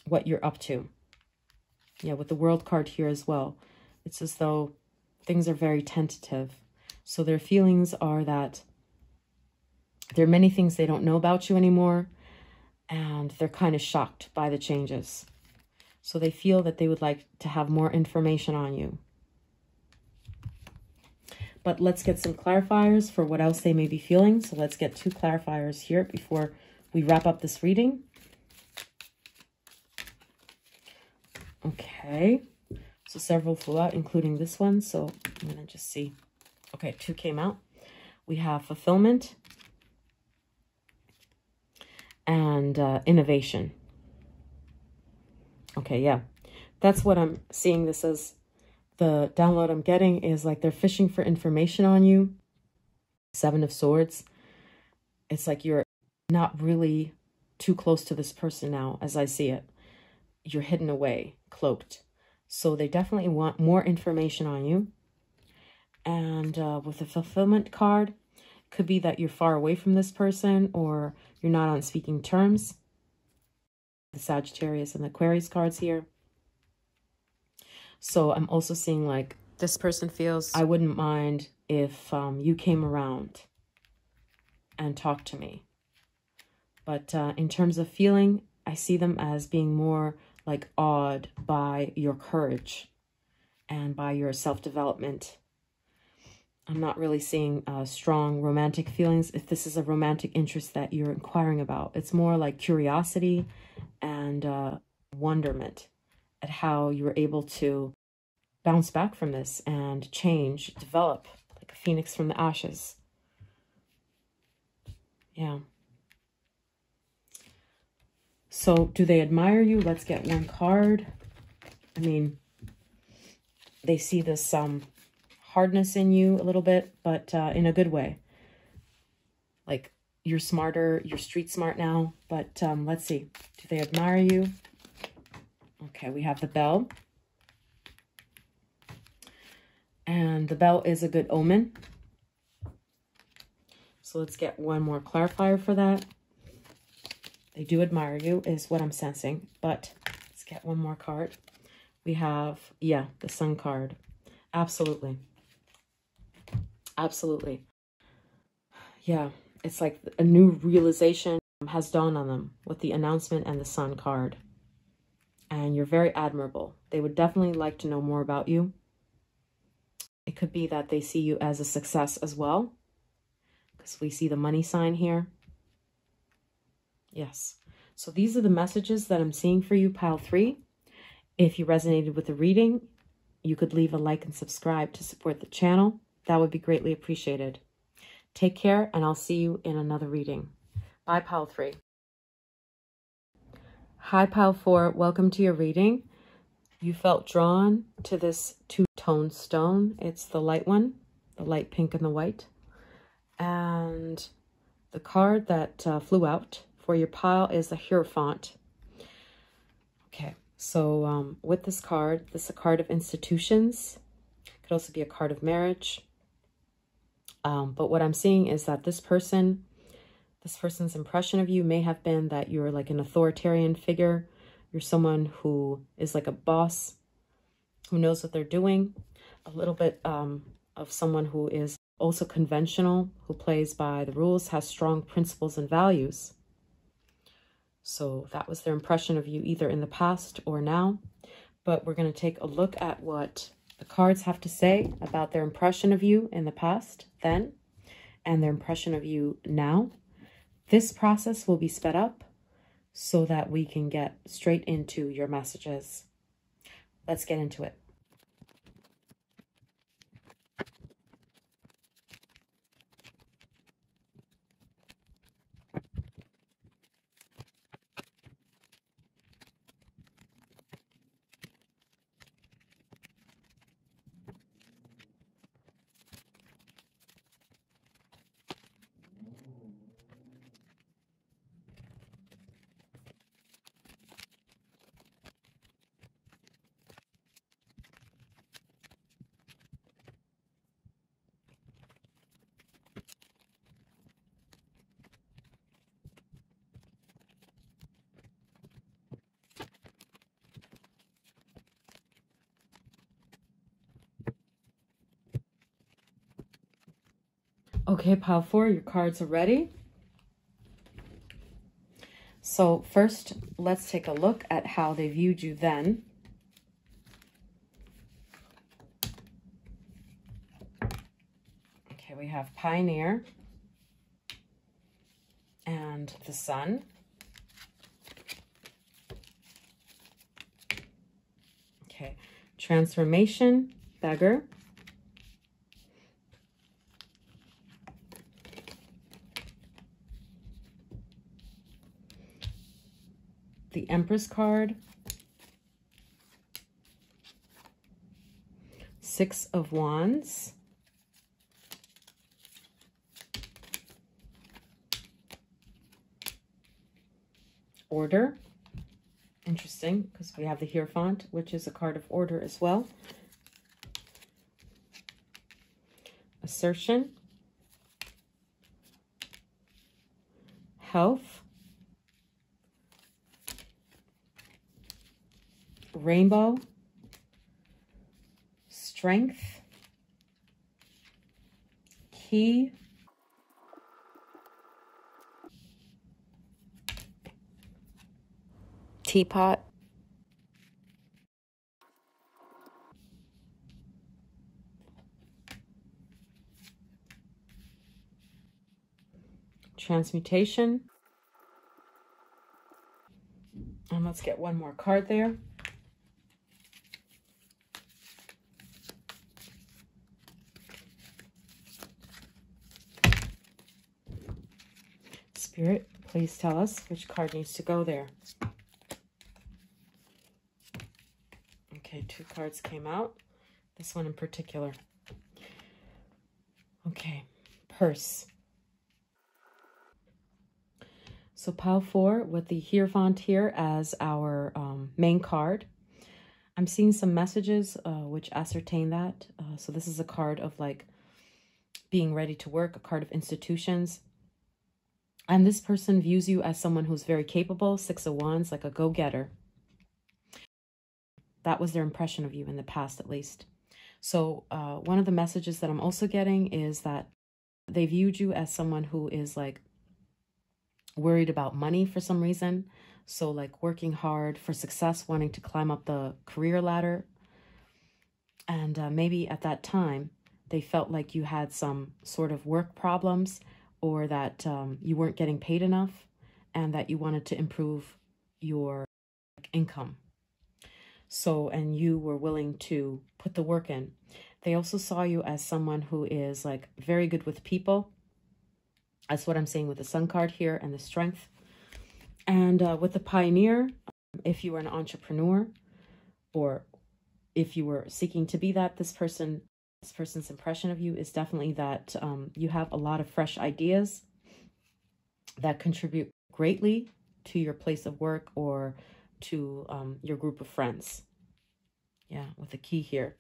what you're up to. Yeah, with the World card here as well. It's as though things are very tentative. So their feelings are that there are many things they don't know about you anymore, and they're kind of shocked by the changes. So they feel that they would like to have more information on you. But let's get some clarifiers for what else they may be feeling. So let's get 2 clarifiers here before we wrap up this reading. Okay. So several flew out, including this one. So I'm going to just see. Okay, 2 came out. We have fulfillment and innovation. Okay, yeah. That's what I'm seeing this as. The download I'm getting is like they're fishing for information on you. 7 of Swords. It's like you're not really too close to this person now, as I see it. You're hidden away, cloaked. So they definitely want more information on you. And with the fulfillment card, could be that you're far away from this person or you're not on speaking terms. The Sagittarius and the Aquarius cards here. So I'm also seeing like this person feels, I wouldn't mind if you came around and talked to me. But in terms of feeling, I see them as being more like awed by your courage and by your self-development. I'm not really seeing strong romantic feelings. If this is a romantic interest that you're inquiring about, it's more like curiosity and wonderment at how you were able to bounce back from this and change, develop like a phoenix from the ashes. Yeah. So do they admire you? Let's get one card. I mean, they see this hardness in you a little bit, but in a good way. Like you're smarter, you're street smart now, but let's see. Do they admire you? Okay, we have the Bell. And the Bell is a good omen. So let's get one more clarifier for that. They do admire you is what I'm sensing, but let's get one more card. We have, yeah, the Sun card. Absolutely. Absolutely. Yeah, it's like a new realization has dawned on them with the announcement and the Sun card. And you're very admirable. They would definitely like to know more about you. It could be that they see you as a success as well, because we see the money sign here. Yes. So these are the messages that I'm seeing for you, pile 3. If you resonated with the reading, you could leave a like and subscribe to support the channel. That would be greatly appreciated. Take care, and I'll see you in another reading. Bye, pile 3. Hi, pile 4. Welcome to your reading. You felt drawn to this two-tone stone. It's the light one, the light pink and the white. And the card that flew out for your pile is the Hierophant. Okay, so with this is a card of institutions. It could also be a card of marriage. But what I'm seeing is that this person's impression of you may have been that you're like an authoritarian figure. You're someone who is like a boss, who knows what they're doing. A little bit of someone who is also conventional, who plays by the rules, has strong principles and values. So that was their impression of you either in the past or now. But we're going to take a look at what the cards have to say about their impression of you in the past then and their impression of you now. This process will be sped up so that we can get straight into your messages. Let's get into it. Okay, pile 4, your cards are ready. So first, let's take a look at how they viewed you then. Okay, we have Pioneer and the Sun. Transformation, Beggar. The Empress card. Six of Wands. Order. Interesting, because we have the Hierophant, which is a card of order as well. Assertion. Health. Rainbow. Strength. Key. Teapot. Transmutation. And let's get one more card there. Spirit, please tell us which card needs to go there. Okay, two cards came out. This one in particular. Okay, Purse. So pile 4 with the Hierophant here as our main card. I'm seeing some messages which ascertain that. So this is a card of like being ready to work, a card of institutions. And this person views you as someone who's very capable, Six of Wands, like a go-getter. That was their impression of you in the past, at least. So one of the messages that I'm also getting is that they viewed you as someone who is like worried about money for some reason. So like working hard for success, wanting to climb up the career ladder. And maybe at that time, they felt like you had some sort of work problems, or that you weren't getting paid enough, and that you wanted to improve your income. So, and you were willing to put the work in. They also saw you as someone who is like very good with people. That's what I'm saying with the Sun card here and the Strength. And with the Pioneer, if you were an entrepreneur, or if you were seeking to be that, this person's impression of you is definitely that you have a lot of fresh ideas that contribute greatly to your place of work or to your group of friends. Yeah, with the key here.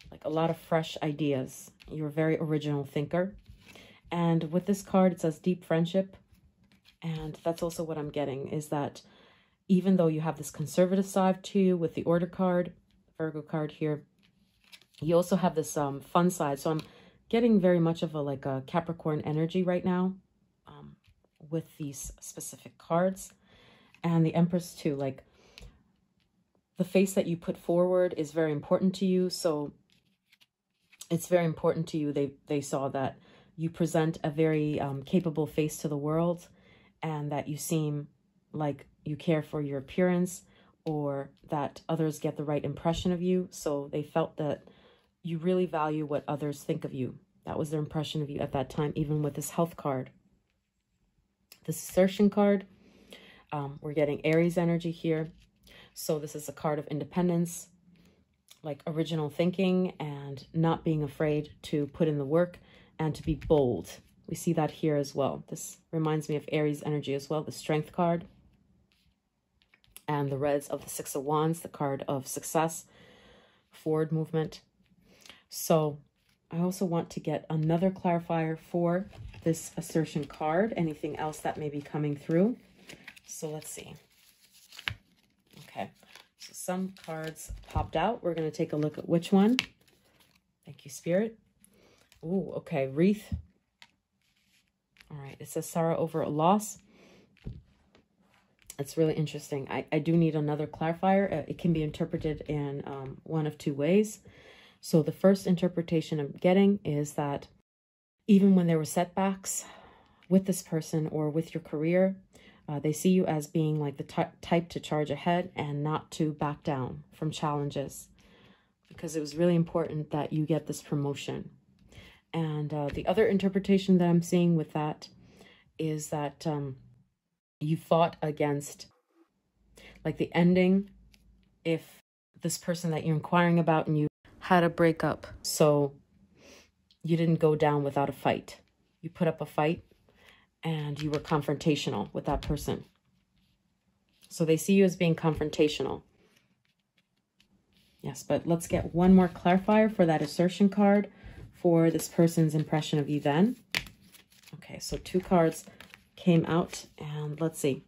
Like a lot of fresh ideas. You're a very original thinker. And with this card, it says deep friendship. And that's also what I'm getting, is that even though you have this conservative side to you with the Order card, Virgo card here, you also have this fun side. So I'm getting very much of a like a Capricorn energy right now with these specific cards. And the Empress too, like the face that you put forward is very important to you. So it's very important to you. They saw that you present a very capable face to the world, and that you seem like you care for your appearance, or that others get the right impression of you. So they felt that you really value what others think of you. That was their impression of you at that time, even with this Health card. This Assertion card, we're getting Aries energy here. So this is a card of independence, like original thinking and not being afraid to put in the work and to be bold. We see that here as well. This reminds me of Aries energy as well, the Strength card. And the reds of the Six of Wands, the card of success, forward movement. So I also want to get another clarifier for this Assertion card. Anything else that may be coming through. So let's see. Okay, so some cards popped out. We're going to take a look at which one. Thank you, Spirit. Ooh, okay, Wreath. All right, it says sorrow over a loss. It's really interesting. I do need another clarifier. It can be interpreted in one of two ways. So the first interpretation I'm getting is that even when there were setbacks with this person or with your career, they see you as being like the type to charge ahead and not to back down from challenges. because it was really important that you get this promotion. And the other interpretation that I'm seeing with that is that you fought against, like, the ending, if this person that you're inquiring about and you had a breakup, so you didn't go down without a fight. You put up a fight and you were confrontational with that person. So they see you as being confrontational. Yes, but let's get one more clarifier for that assertion card for this person's impression of you then. Okay, so 2 cards came out, and let's see.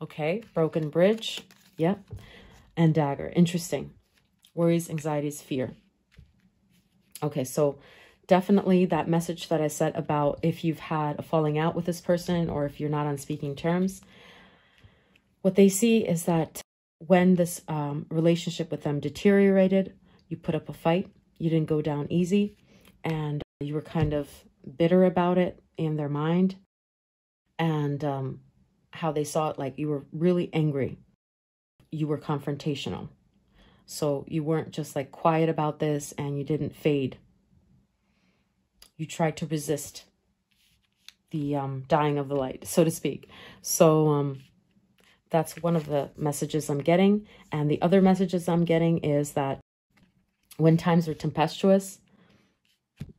Okay, broken bridge. Yep. And dagger. Interesting. Worries, anxieties, fear. Okay, so definitely that message that I said about if you've had a falling out with this person or if you're not on speaking terms, what they see is that when this relationship with them deteriorated, you put up a fight, you didn't go down easy, and you were kind of bitter about it in their mind, and how they saw it, like you were really angry. You were confrontational. So you weren't just like quiet about this and you didn't fade. You tried to resist the dying of the light, so to speak. So that's one of the messages I'm getting. And the other messages I'm getting is that when times were tempestuous,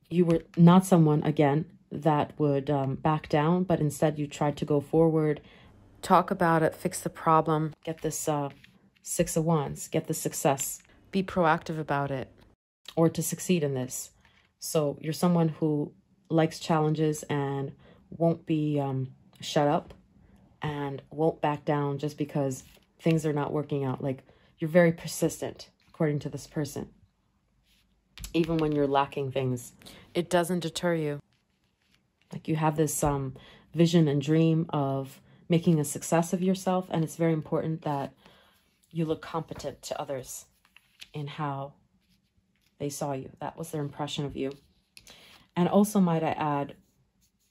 you were not someone, again, that would back down, but instead you tried to go forward, talk about it, fix the problem, get this 6 of Wands, get the success, be proactive about it, or to succeed in this. So you're someone who likes challenges and won't be shut up and won't back down just because things are not working out. Like, you're very persistent, according to this person. Even when you're lacking things, it doesn't deter you. Like, you have this vision and dream of making a success of yourself, and it's very important that you look competent to others in how they saw you. That was their impression of you. And also, might I add,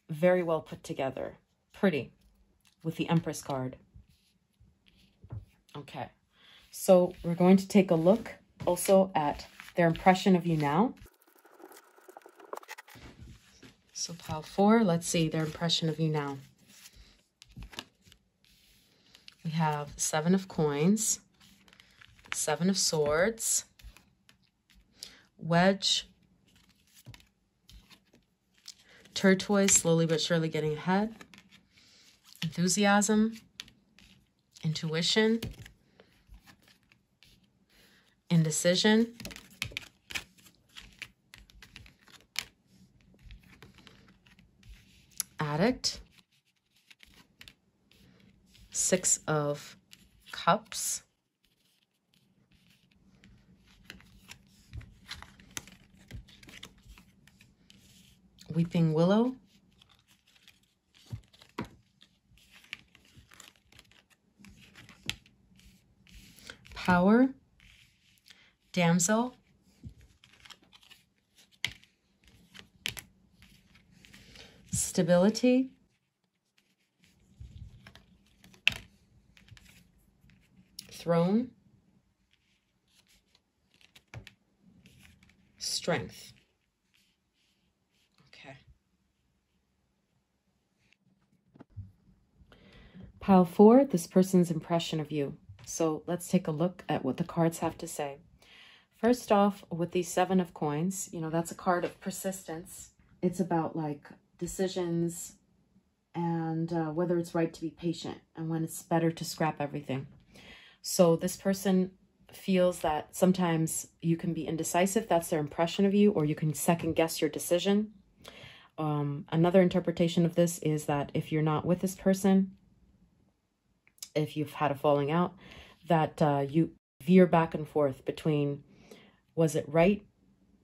very well put together. Pretty. With the Empress card. Okay. So we're going to take a look also at their impression of you now. So pile 4, let's see their impression of you now. We have 7 of Coins, 7 of Swords, Wedge, Turquoise, slowly but surely getting ahead, Enthusiasm, Intuition, Indecision, Addict, 6 of Cups, Weeping Willow, Power, Damsel, Stability, Throne, Strength. Okay. Pile 4, this person's impression of you. So let's take a look at what the cards have to say. First off, with the 7 of Coins, you know, that's a card of persistence. It's about like decisions and whether it's right to be patient and when it's better to scrap everything. So this person feels that sometimes you can be indecisive. That's their impression of you, or you can second guess your decision. Another interpretation of this is that if you're not with this person, if you've had a falling out, that you veer back and forth between, was it right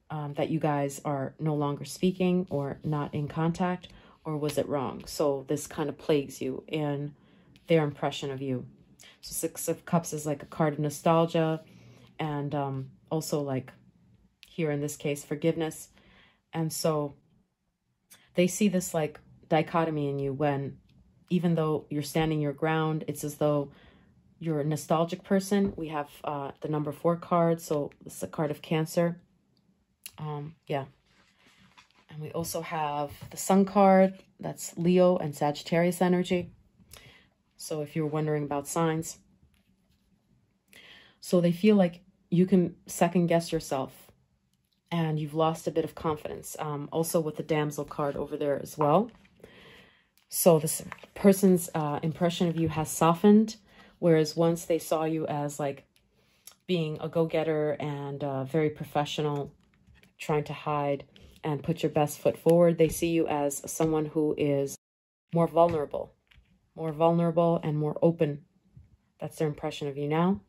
that you guys are no longer speaking or not in contact, or was it wrong? So this kind of plagues you in their impression of you. So 6 of Cups is like a card of nostalgia, and also like here in this case, forgiveness. And so they see this like dichotomy in you when, even though you're standing your ground, it's as though you're a nostalgic person. We have the number 4 card, so this is a card of Cancer. Yeah. And we also have the Sun card. That's Leo and Sagittarius energy. So if you're wondering about signs. So they feel like you can second guess yourself and you've lost a bit of confidence. Also with the Damsel card over there as well. So this person's impression of you has softened, whereas once they saw you as like being a go-getter and very professional, trying to hide and put your best foot forward, they see you as someone who is more vulnerable and more open. That's their impression of you now.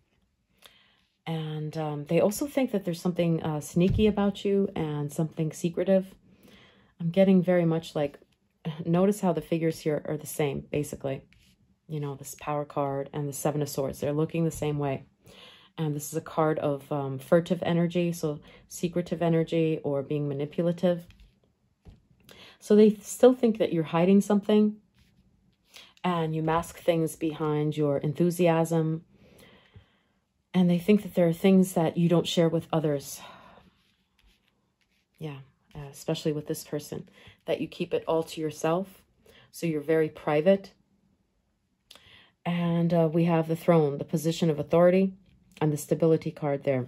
And they also think that there's something sneaky about you and something secretive. I'm getting very much like, notice how the figures here are the same, basically. You know, this Power card and the 7 of Swords, they're looking the same way. And this is a card of furtive energy, so secretive energy or being manipulative. So they still think that you're hiding something, and you mask things behind your enthusiasm. And they think that there are things that you don't share with others. Yeah, especially with this person, that you keep it all to yourself. So you're very private. And we have the Throne, the position of authority, and the Stability card there.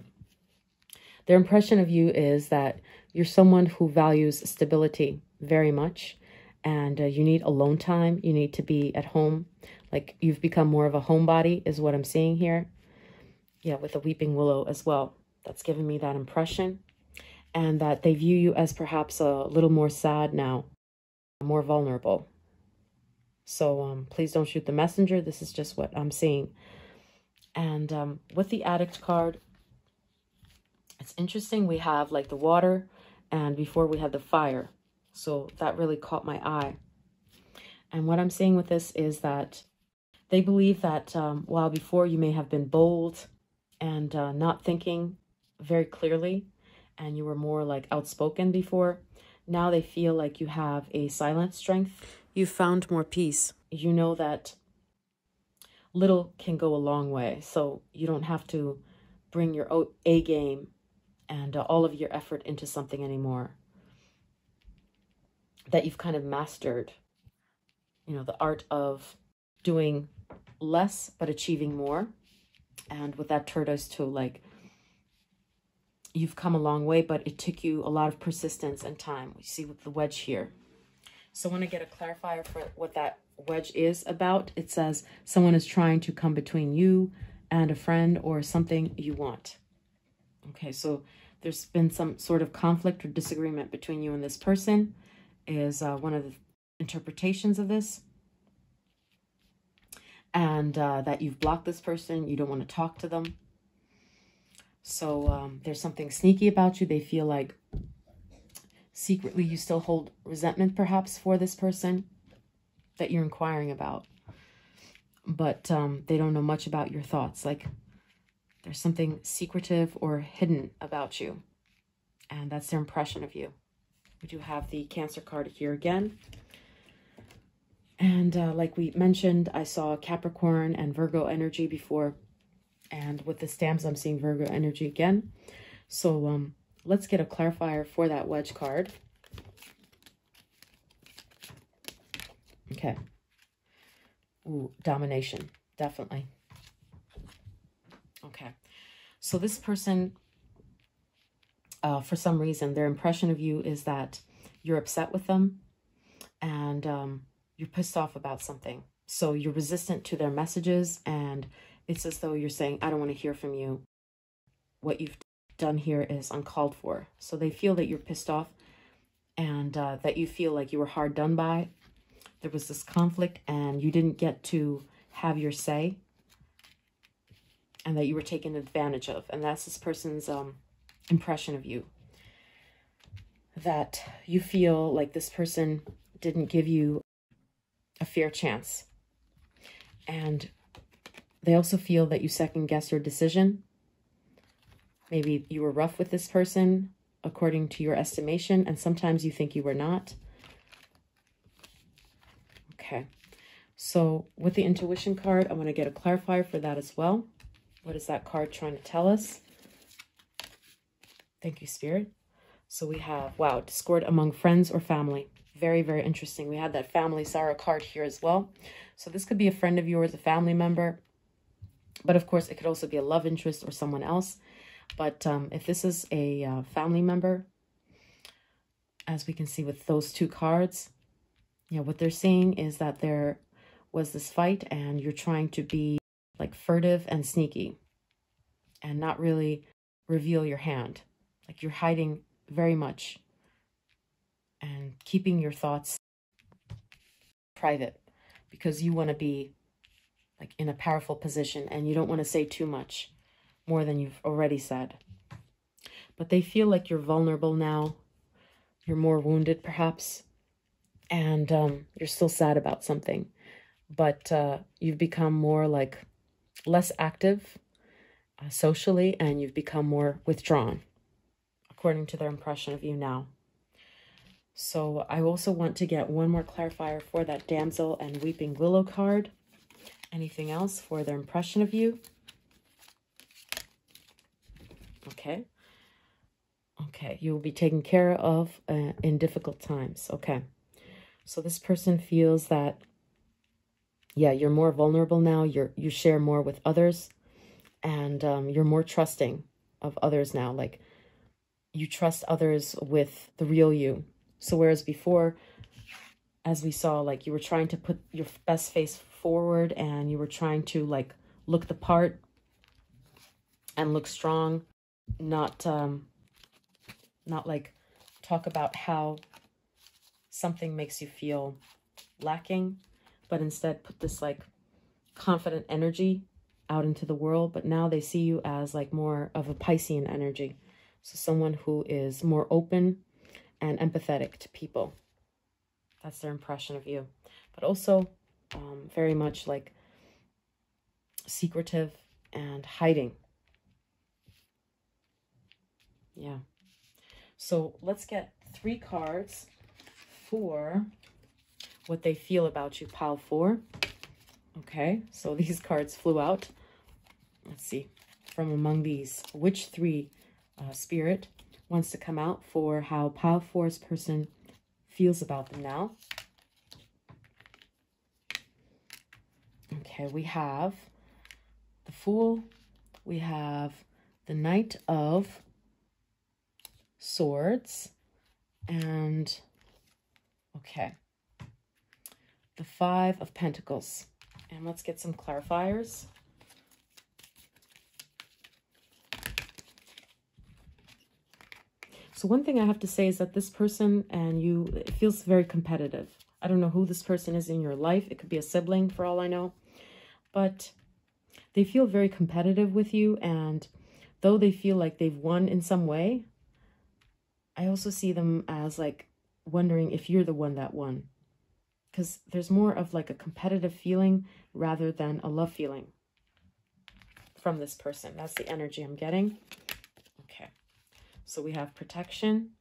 Their impression of you is that you're someone who values stability very much. And you need alone time. You need to be at home. Like you've become more of a homebody is what I'm seeing here. Yeah, with the Weeping Willow as well. That's giving me that impression. And that they view you as perhaps a little more sad now. More vulnerable. So please don't shoot the messenger. This is just what I'm seeing. And with the Addict card, it's interesting. We have like the water, and before we had the fire. So that really caught my eye. And what I'm seeing with this is that they believe that while before you may have been bold and not thinking very clearly, and you were more like outspoken before, now they feel like you have a silent strength. You've found more peace. You know that little can go a long way. So you don't have to bring your A game and all of your effort into something anymore. That you've kind of mastered, you know, the art of doing less but achieving more. And with that tortoise too, like you've come a long way, but it took you a lot of persistence and time. You see with the wedge here. So I want to get a clarifier for what that wedge is about. It says someone is trying to come between you and a friend or something you want. Okay, so there's been some sort of conflict or disagreement between you and this person is one of the interpretations of this. And that you've blocked this person. You don't want to talk to them. So there's something sneaky about you. They feel like secretly you still hold resentment perhaps for this person that you're inquiring about. But they don't know much about your thoughts. Like there's something secretive or hidden about you. And that's their impression of you. We do have the Cancer card here again. And like we mentioned, I saw Capricorn and Virgo energy before. And with the stamps, I'm seeing Virgo energy again. So let's get a clarifier for that wedge card. Okay. Ooh, domination. Definitely. Okay. So this person, for some reason, their impression of you is that you're upset with them and you're pissed off about something. So you're resistant to their messages, and it's as though you're saying, I don't want to hear from you. What you've done here is uncalled for. So they feel that you're pissed off and that you feel like you were hard done by. There was this conflict and you didn't get to have your say, and that you were taken advantage of. And that's this person's impression of you. That you feel like this person didn't give you a fair chance. And they also feel that you second guess your decision. Maybe you were rough with this person according to your estimation, and sometimes you think you were not. Okay. So with the intuition card, I'm going to get a clarifier for that as well. What is that card trying to tell us? Thank you, Spirit. So we have, wow, discord among friends or family. Very, very interesting. We had that family sorrow card here as well. So this could be a friend of yours, a family member. But of course, it could also be a love interest or someone else. But if this is a family member, as we can see with those two cards, yeah, what they're saying is that there was this fight and you're trying to be like furtive and sneaky and not really reveal your hand. Like you're hiding very much and keeping your thoughts private because you want to be like in a powerful position and you don't want to say too much more than you've already said. But they feel like you're vulnerable now. You're more wounded perhaps. And you're still sad about something. But you've become more like less active socially and you've become more withdrawn according to their impression of you now. So I also want to get one more clarifier for that Damsel and Weeping Willow card. Anything else for their impression of you? Okay. Okay, you will be taken care of in difficult times. Okay. So this person feels that, yeah, you're more vulnerable now. You share more with others and you're more trusting of others now. Like you trust others with the real you. So whereas before, as we saw, like you were trying to put your best face forward and you were trying to like look the part and look strong, not like talk about how something makes you feel lacking, but instead put this like confident energy out into the world. But now they see you as like more of a Piscean energy. So someone who is more open and empathetic to people. That's their impression of you. But also very much like secretive and hiding. Yeah. So let's get 3 cards for what they feel about you, pile 4. Okay, so these cards flew out. Let's see, from among these, which 3 spirit wants to come out for how pile 4's person feels about them now. Okay, we have the Fool, we have the Knight of Swords, and okay, the 5 of Pentacles. And let's get some clarifiers. So one thing I have to say is that this person and you, it feels very competitive. I don't know who this person is in your life. It could be a sibling for all I know. But they feel very competitive with you. And though they feel like they've won in some way, I also see them as like wondering if you're the one that won. Because there's more of like a competitive feeling rather than a love feeling from this person. That's the energy I'm getting. Okay. So we have protection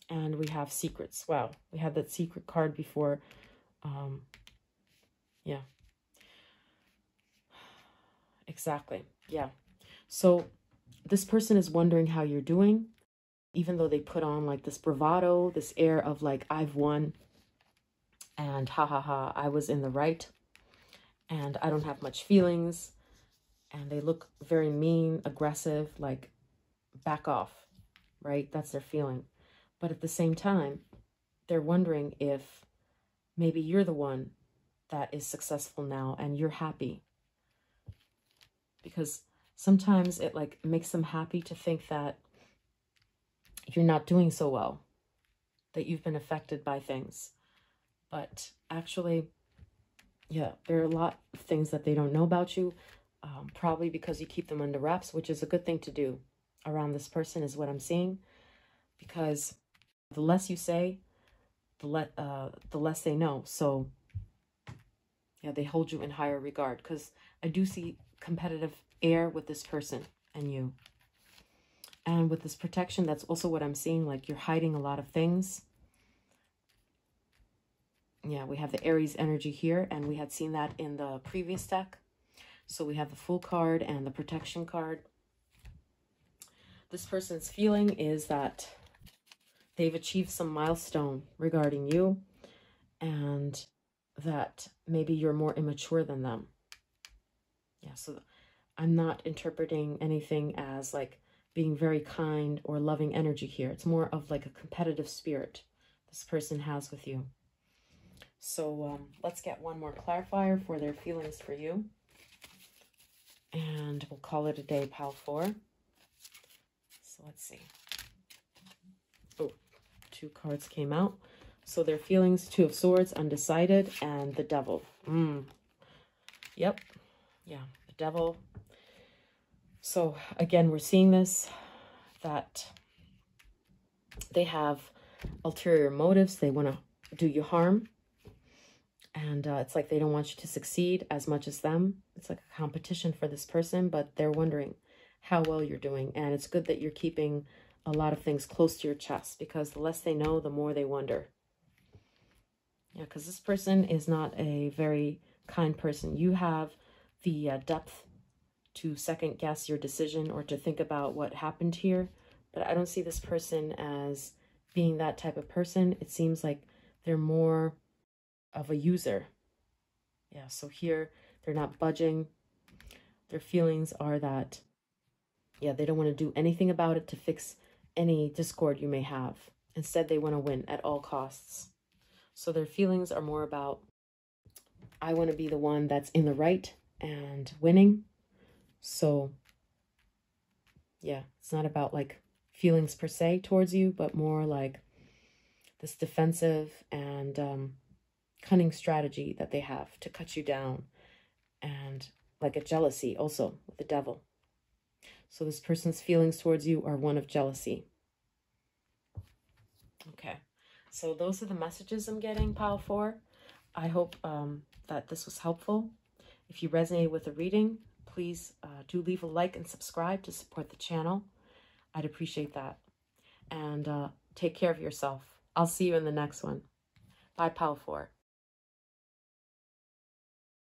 and we have secrets. Wow. We had that secret card before. Yeah. Exactly. Yeah. So this person is wondering how you're doing, even though they put on like this bravado, this air of like, I've won. And ha ha ha, I was in the right. And I don't have much feelings. And they look very mean, aggressive, like back off, right? That's their feeling. But at the same time, they're wondering if maybe you're the one that is successful now and you're happy. Because sometimes it like makes them happy to think that you're not doing so well, that you've been affected by things. But actually, yeah, there are a lot of things that they don't know about you, probably because you keep them under wraps, which is a good thing to do around this person is what I'm seeing. Because the less you say, the less they know. So, yeah, they hold you in higher regard. Because I do see competitive air with this person and you. And with this protection, that's also what I'm seeing. Like you're hiding a lot of things. Yeah, we have the Aries energy here, and we had seen that in the previous deck. So we have the Fool card and the Protection card. This person's feeling is that they've achieved some milestone regarding you, and that maybe you're more immature than them. Yeah, so I'm not interpreting anything as like being very kind or loving energy here. It's more of like a competitive spirit this person has with you. So let's get one more clarifier for their feelings for you. And we'll call it a day, pile 4. So let's see. Oh, 2 cards came out. So their feelings, 2 of Swords, undecided, and the Devil. Yep. Yeah, the Devil. So again, we're seeing this, that they have ulterior motives. They want to do you harm. And it's like they don't want you to succeed as much as them. It's like a competition for this person, but they're wondering how well you're doing. And it's good that you're keeping a lot of things close to your chest, because the less they know, the more they wonder. Yeah, because this person is not a very kind person. You have the depth to second guess your decision or to think about what happened here, but I don't see this person as being that type of person. It seems like they're more of a user. Yeah, so here they're not budging. Their feelings are that, yeah, they don't want to do anything about it to fix any discord you may have. Instead, they want to win at all costs. So their feelings are more about, I want to be the one that's in the right and winning. So yeah, it's not about like feelings per se towards you, but more like this defensive and cunning strategy that they have to cut you down, and like a jealousy also with the Devil. So this person's feelings towards you are one of jealousy. Okay, so those are the messages I'm getting, pile 4. I hope that this was helpful. If you resonated with the reading, please do leave a like and subscribe to support the channel. I'd appreciate that. And take care of yourself. I'll see you in the next one. Bye, pile 4.